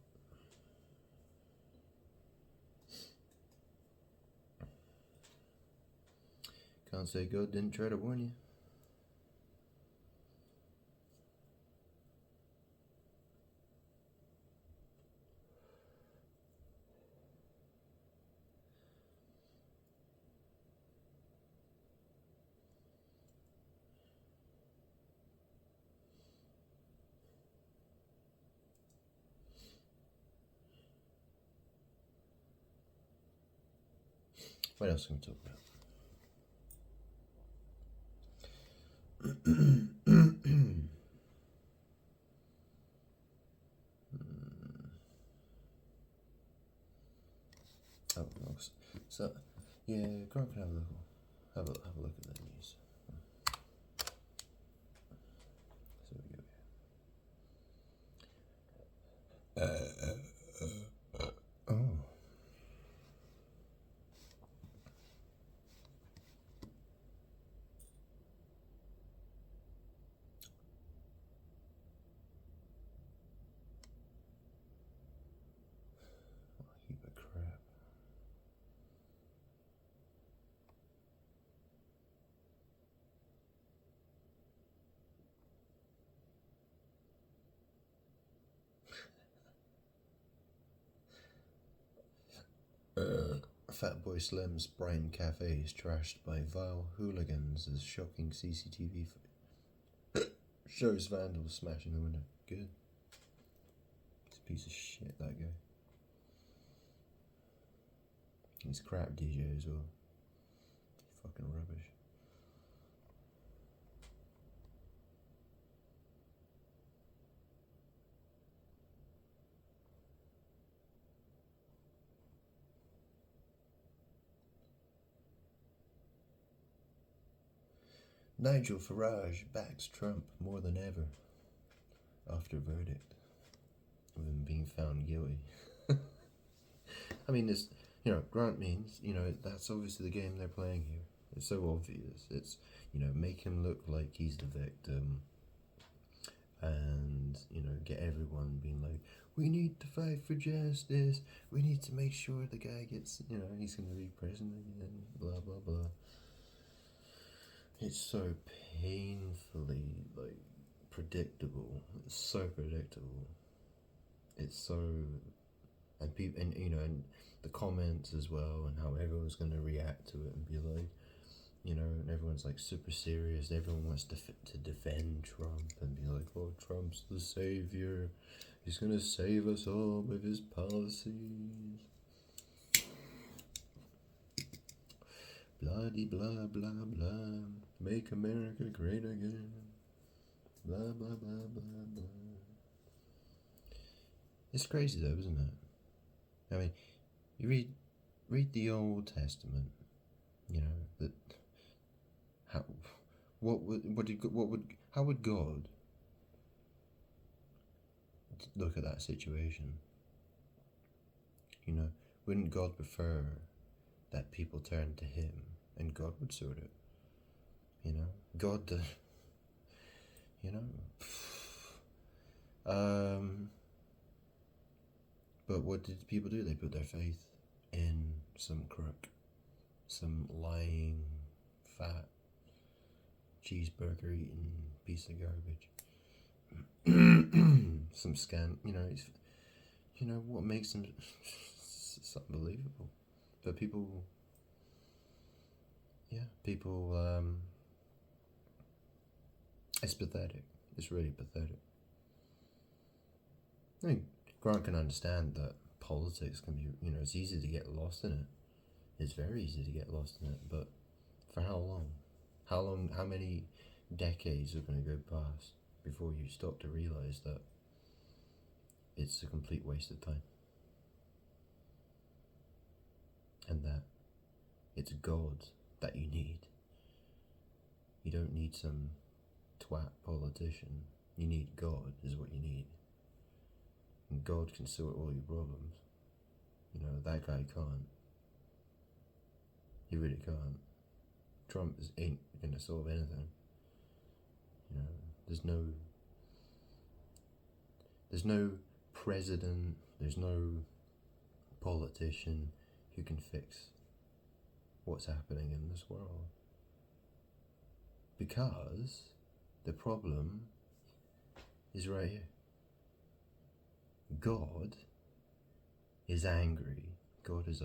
Can't say God didn't try to warn you. What else can we talk about? Oh, no. So, yeah, Grant can have a look at the news. So we go. Oh. Heap of crap. Fatboy Slim's Brighton Cafe is trashed by vile hooligans as shocking CCTV shows vandals smashing the window. Good. He's a piece of shit, that guy. He's crap DJ as well. Fucking rubbish. Nigel Farage backs Trump more than ever after verdict of him being found guilty. I mean, this, you know, Grant means, you know, that's obviously the game they're playing here. It's so obvious. It's, you know, make him look like he's the victim, and, you know, get everyone being like, we need to fight for justice, we need to make sure the guy gets, you know, he's going to be prison again, blah, blah, blah. It's so painfully, like, predictable. It's so predictable. It's so, and people, and, you know, and the comments as well, and how everyone's going to react to it and be like, you know, and everyone's like super serious. Everyone wants to defend Trump and be like, oh, Trump's the savior. He's going to save us all with his policies. Blah de blah blah blah. Make America great again. Blah blah blah blah blah. It's crazy though, isn't it? I mean, you read the Old Testament. You know that. How would God look at that situation? You know, wouldn't God prefer that people turn to Him and God would sort it? You know, God, you know. But what did people do? They put their faith in some crook, some lying, fat, cheeseburger eating piece of garbage. some scam. What makes them. It's unbelievable. But people, it's pathetic. It's really pathetic. I mean, Grant can understand that politics can be, it's easy to get lost in it. It's very easy to get lost in it, but for how long? How many decades are going to go past before you stop to realize that it's a complete waste of time? And that it's God that you need. You don't need some twat politician. You need God, is what you need. And God can sort all your problems. That guy can't. He really can't. Trump ain't gonna solve anything. There's no president, there's no politician who can fix what's happening in this world. Because the problem is right here. God is angry. God is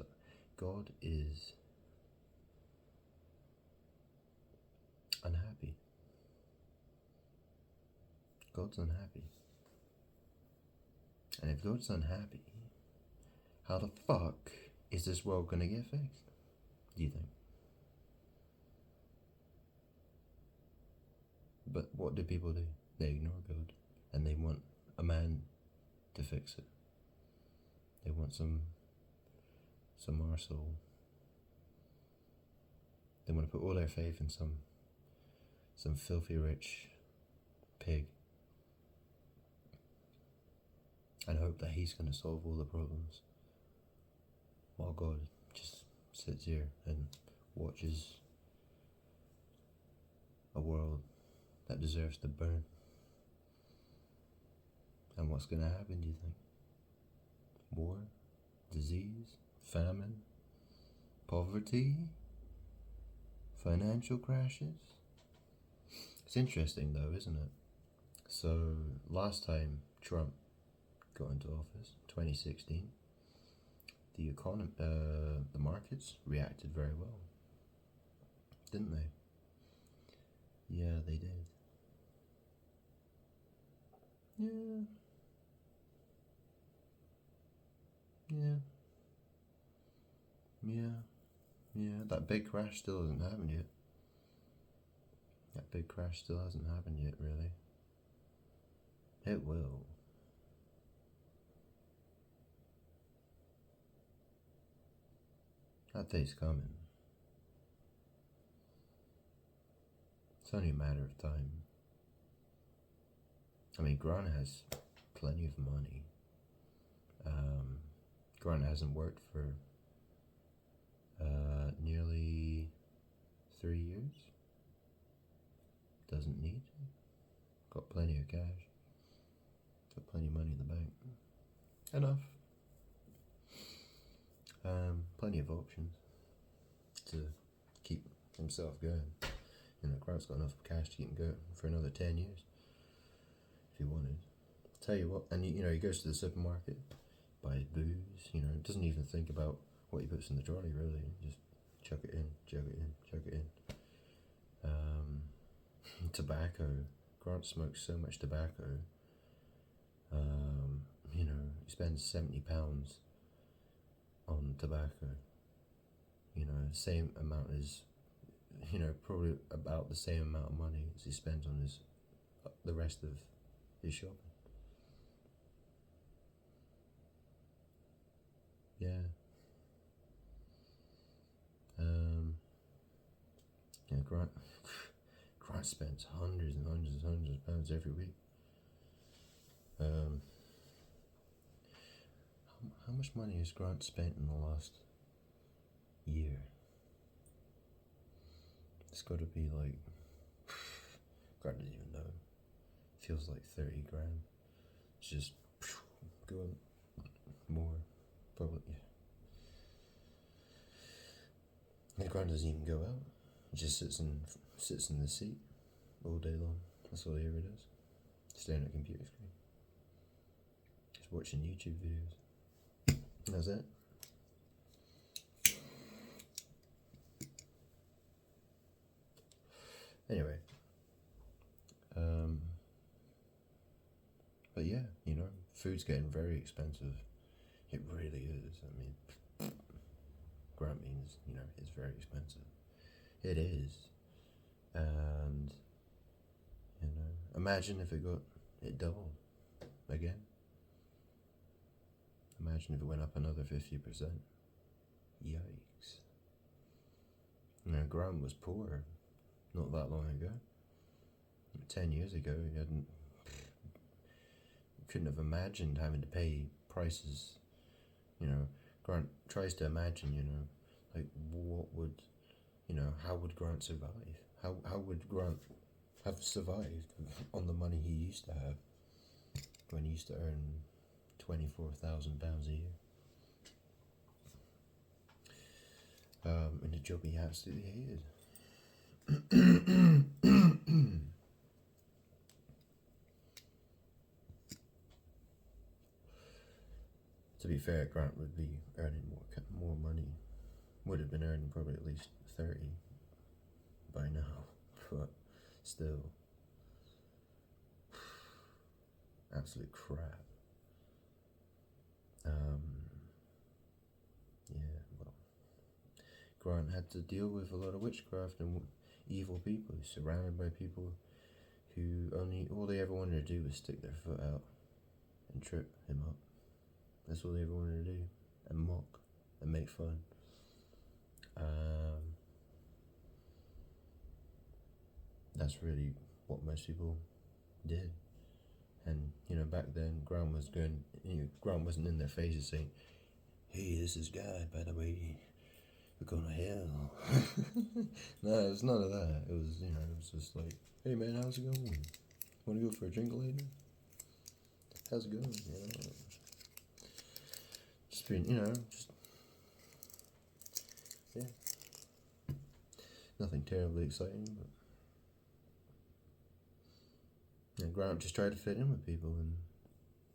unhappy. God's unhappy. And if God's unhappy, how the fuck is this world gonna get fixed? Do you think? But what do people do? They ignore God, and they want a man to fix it. They want some arsehole. They want to put all their faith in some filthy rich pig and hope that he's going to solve all the problems, while God just sits here and watches a world that deserves to burn. And what's going to happen, do you think? War? Disease? Famine? Poverty? Financial crashes? It's interesting though, isn't it? So last time Trump got into office, 2016, the markets reacted very well, didn't they? Yeah, they did. Yeah. That big crash still hasn't happened yet. That big crash still hasn't happened yet, really. It will. That day's coming. It's only a matter of time. I mean, Grant has plenty of money. Grant hasn't worked for nearly 3 years. Doesn't need to. Got plenty of cash. Got plenty of money in the bank. Enough. Plenty of options to keep himself going. Grant's got enough cash to keep him going for another 10 years if he wanted. Tell you what, and he goes to the supermarket, buys booze, doesn't even think about what he puts in the trolley, really. Just chuck it in. Tobacco. Grant smokes so much tobacco. He spends £70 on tobacco. Same amount as, probably about the same amount of money as he spends on the rest of his shopping. Yeah. Grant spends hundreds and hundreds and hundreds of pounds every week. How much money has Grant spent in the last year? It's got to be like, Grant doesn't even know. Feels like 30 grand. It's just going more, probably. Yeah. And Grant doesn't even go out. He just sits in the seat all day long. That's all he ever does. staring at a computer screen, just watching YouTube videos. That's it. Anyway, but yeah, you know, food's getting very expensive. It really is. I mean, Grant means, you know, it's very expensive. It is. And, you know, imagine if it doubled again. Imagine if it went up another 50%. Yikes. You know, Grant was poor not that long ago. 10 years ago, he couldn't have imagined having to pay prices. You know, Grant tries to imagine, you know, like how would Grant survive? How would Grant have survived on the money he used to have when he used to earn £24,000 a year? In a job he absolutely hated. To be fair, Grant would be earning more money. Would have been earning probably at least 30 by now, but still, absolute crap. Yeah, well, Grant had to deal with a lot of witchcraft and evil people. He's surrounded by people who all they ever wanted to do was stick their foot out and trip him up. That's all they ever wanted to do, and mock and make fun. That's really what most people did. And you know, back then, Grant wasn't in their faces saying, "Hey, this is God, by the way, we're going to hell." No, it was none of that. It was, you know, it was just like, "Hey man, how's it going? Want to go for a drink later? How's it going?" You know, just being, you know, yeah, nothing terribly exciting, but you know, Grant just tried to fit in with people, and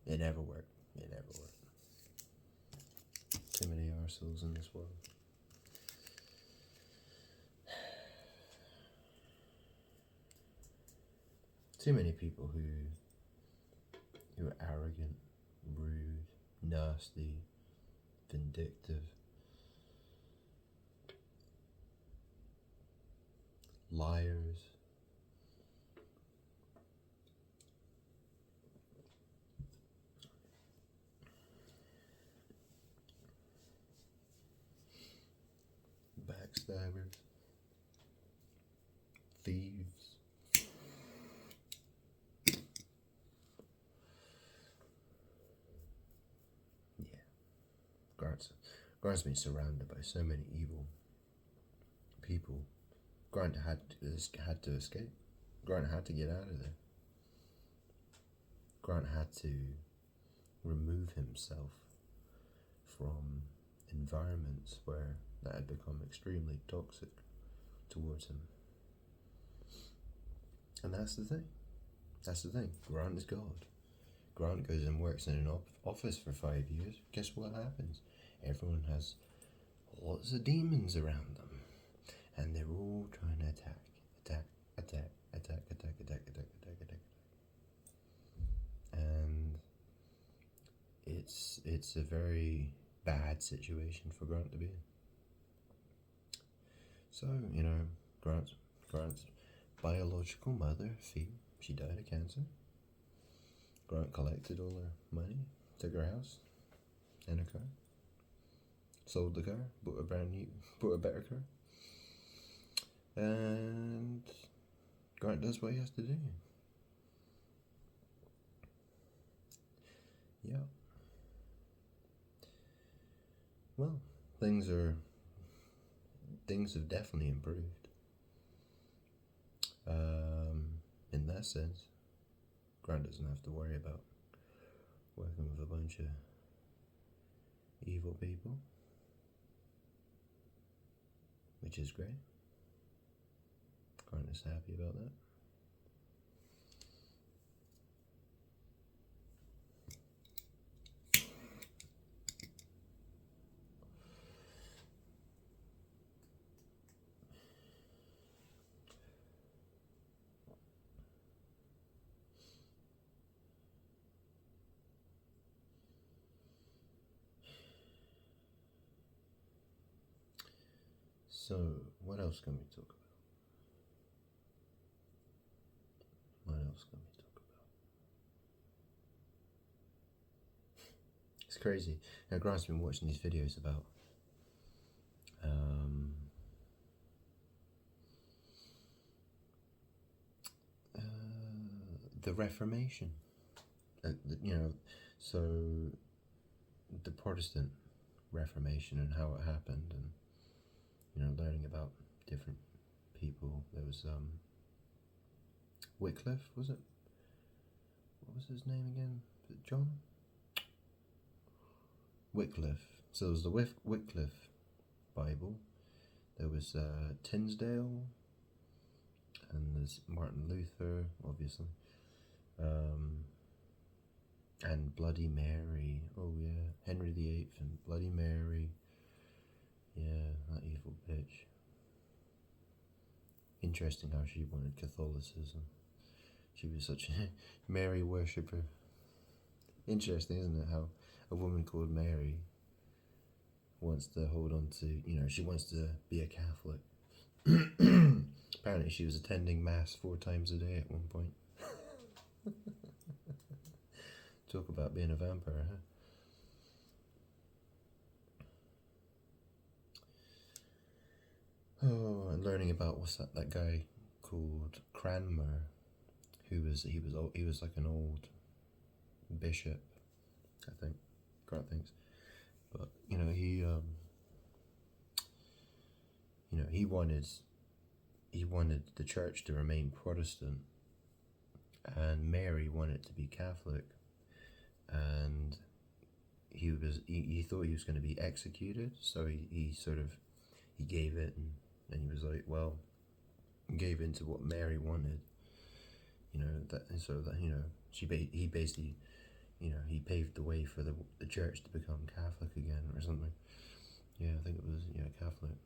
it never worked. It never worked. Too many arseholes in this world. Too many people who are arrogant, rude, nasty, vindictive, liars, backstabbers, thieves. Yeah, Grant's been surrounded by so many evil people. Grant had to escape. Grant had to get out of there. Grant had to remove himself from environments that had become extremely toxic towards him. And that's the thing. Grant is God. Grant goes and works in an office for 5 years. Guess what happens? Everyone has lots of demons around them, and they're all trying to attack. And it's a very bad situation for Grant to be in. So, you know, Grant's biological mother, Fee, she died of cancer. Grant collected all her money, took her house and her car, sold the car, bought a better car, and Grant does what he has to do. Yeah. Well, things have definitely improved. In that sense, Grant doesn't have to worry about working with a bunch of evil people, which is great. Grant is happy about that. So, what else can we talk about? What else can we talk about? It's crazy. Now, Grant's been watching these videos about the Reformation. So the Protestant Reformation and how it happened, and learning about different people. There was Wycliffe, was it? What was his name again? Was it John? Wycliffe. So there was the Wycliffe Bible. There was Tinsdale, and there's Martin Luther, obviously, and Bloody Mary. Oh yeah, Henry VIII and Bloody Mary. Yeah, that evil bitch. Interesting how she wanted Catholicism. She was such a Mary worshipper. Interesting, isn't it, how a woman called Mary wants to hold on to, she wants to be a Catholic. Apparently she was attending Mass 4 times a day at one point. Talk about being a vampire, huh? Oh, and learning about what's that guy called Cranmer, he was like an old bishop, I think. Grant thinks, but he wanted the church to remain Protestant, and Mary wanted to be Catholic, and he thought he was going to be executed, so he gave it, and he was like, well, gave in to what Mary wanted, he basically, he paved the way for the church to become Catholic again or something. Yeah, I think it was, Catholic.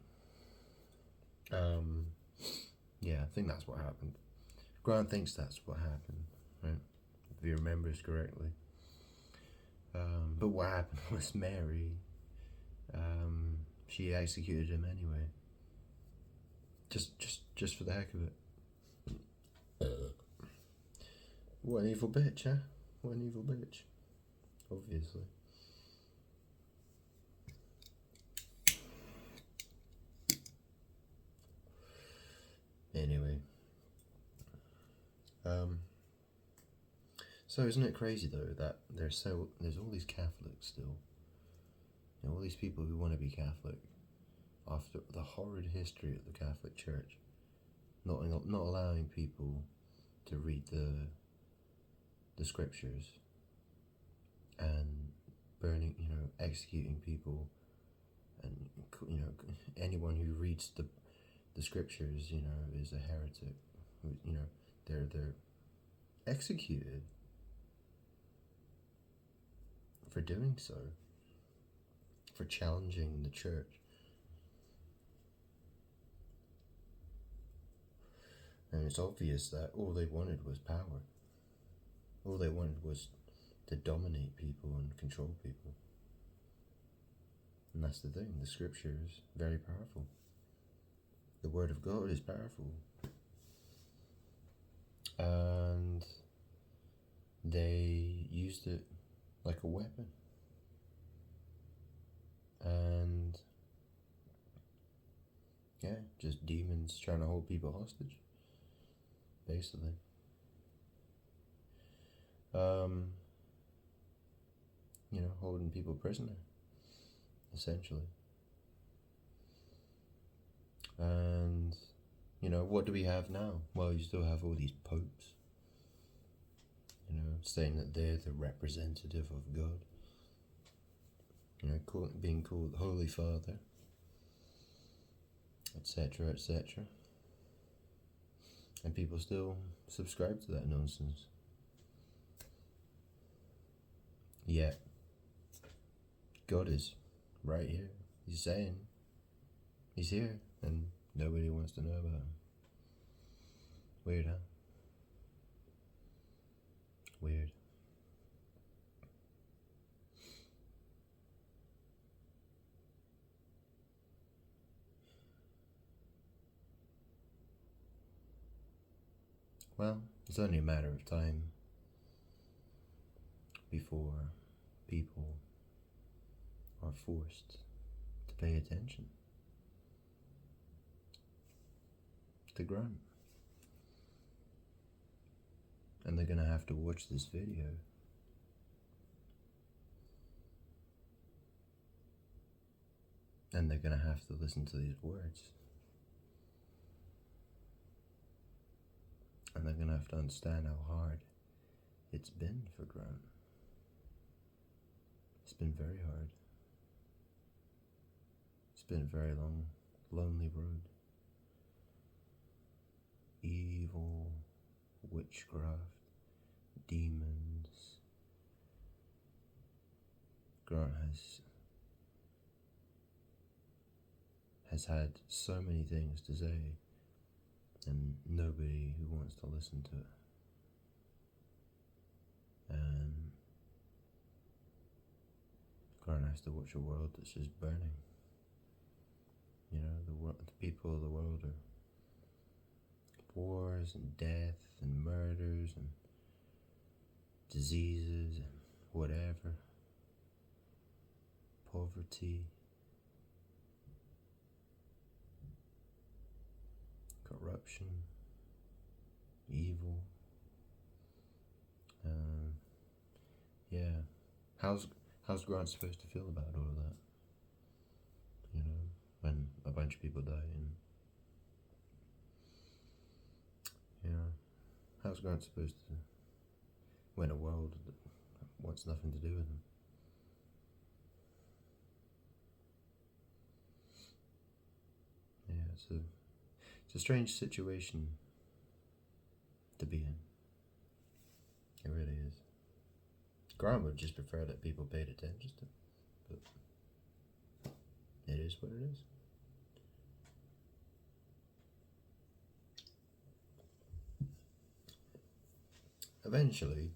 Yeah, I think that's what happened. Grant thinks that's what happened, right? If he remembers correctly. But what happened was Mary, she executed him anyway. Just for the heck of it. What an evil bitch, huh? What an evil bitch. Obviously. Anyway. So isn't it crazy though that there's all these Catholics still? All these people who want to be Catholic after the horrid history of the Catholic Church, not allowing people to read the scriptures, and burning, executing people, and anyone who reads the scriptures, is a heretic. They're executed for doing so, for challenging the church. And it's obvious that all they wanted was power. All they wanted was to dominate people and control people. And that's the thing, the scripture is very powerful. The word of God is powerful. And they used it like a weapon. And yeah, just demons trying to hold people hostage, basically. Holding people prisoner, essentially. And, what do we have now? Well, you still have all these popes, saying that they're the representative of God, being called Holy Father, etc., etc. And people still subscribe to that nonsense. Yet, God is right here. He's saying he's here, and nobody wants to know about him. Weird, huh? Weird. well, it's only a matter of time before people are forced to pay attention to Grant. And they're going to have to watch this video. And they're going to have to listen to these words. And they're going to have to understand how hard it's been for Grant. It's been very hard. It's been a very long, lonely road. Evil, witchcraft, demons. Grant has had so many things to say, and nobody who wants to listen to it. And Grant has to watch a world that's just burning. You know, the people of the world are wars and death and murders and diseases and whatever, poverty, corruption, evil. Yeah, how's Grant supposed to feel about all of that? You know, when a bunch of people die, and you know, how's Grant supposed to win a world that wants nothing to do with him? Yeah, it's a strange situation to be in. It really is. Grant would just prefer that people paid attention to, but it is what it is. Eventually,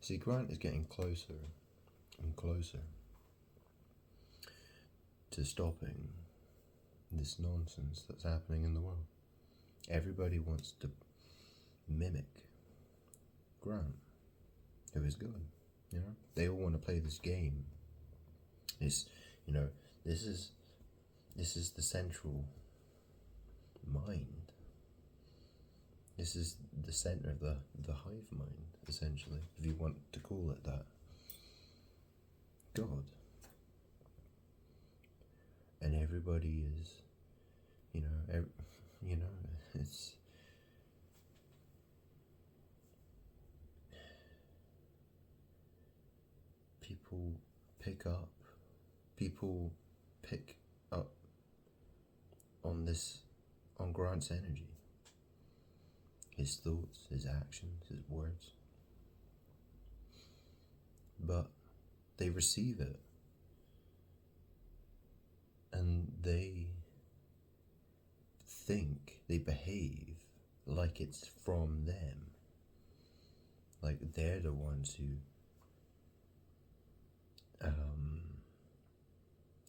see, Grant is getting closer and closer to stopping this nonsense that's happening in the world. Everybody wants to mimic Grant, who is good. You know, they all want to play this game. This is the central mind. This is the center of the hive mind, essentially, if you want to call it that. God. And everybody is, it's people pick up on Grant's energy, his thoughts, his actions, his words, but they receive it and they think, they behave like it's from them, like they're the ones who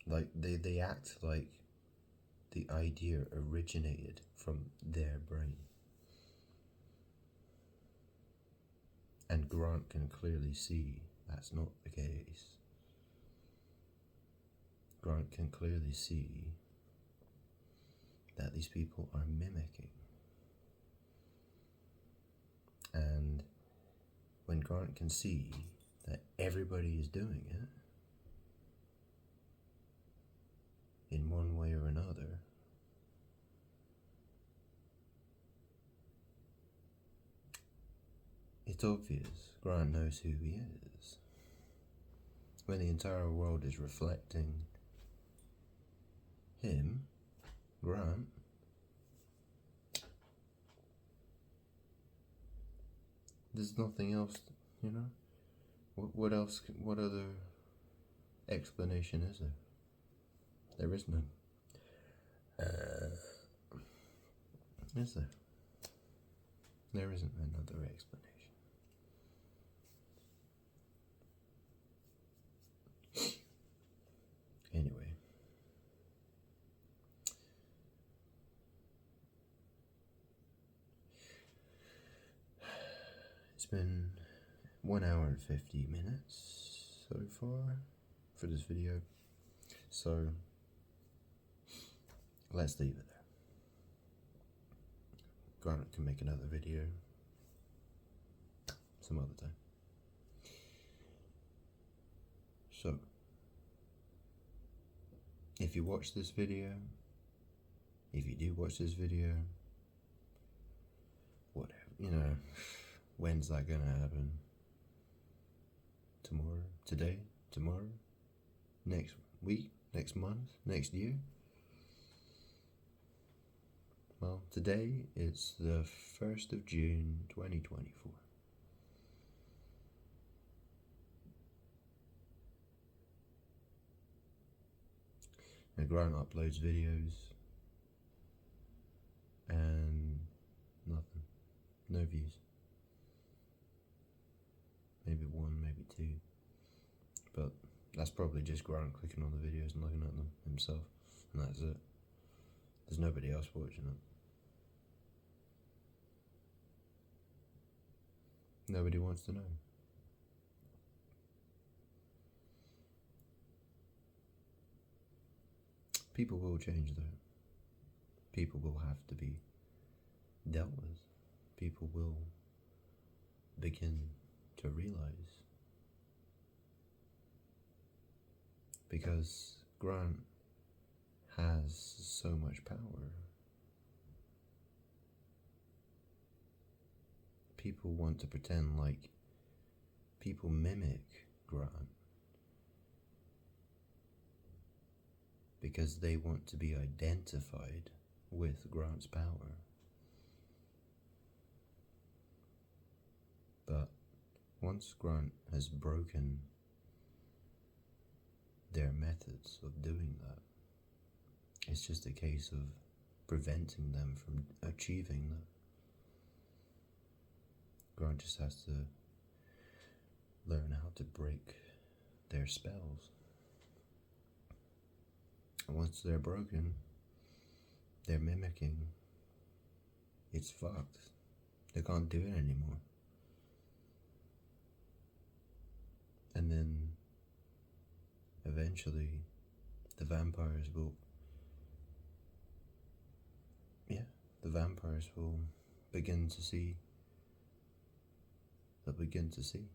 like they act like the idea originated from their brain. And Grant can clearly see that's not the case. Grant can clearly see that these people are mimicking. And when Grant can see that everybody is doing it, in one way or another, it's obvious Grant knows who he is. When the entire world is reflecting him, Grant, there's nothing else, you know? What else, what other explanation is there? There is none. Is there? There isn't another explanation. Anyway. been 1 hour and 50 minutes so far for this video, so let's leave it there. Grant can make another video some other time. So, if you watch this video, if you do watch this video, whatever, you know, when's that gonna happen? Tomorrow? Today? Tomorrow? Next week? Next month? Next year? Well, today it's the 1st of June 2024. And Grant uploads videos and nothing. No views. Maybe one, maybe two. But that's probably just Grant clicking on the videos and looking at them himself. And that's it. There's nobody else watching it. Nobody wants to know. People will change though. People will have to be dealt with. People will begin to realize. Because Grant has so much power. People want to pretend like people mimic Grant because they want to be identified with Grant's power. But once Grant has broken their methods of doing that, it's just a case of preventing them from achieving that. Grant just has to learn how to break their spells. And once they're broken, they're mimicking. It's fucked. They can't do it anymore. And then eventually the vampires will begin to see. They'll begin to see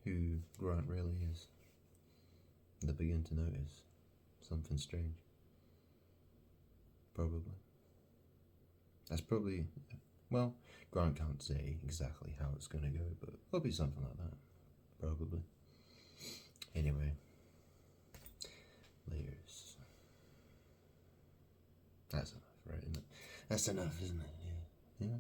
who Grant really is. They'll begin to notice something strange. Probably. That's probably, well, Grant can't say exactly how it's going to go, but it'll be something like that. Probably. Anyway. Layers. That's enough, right? Isn't it? That's enough, isn't it? Yeah. Yeah.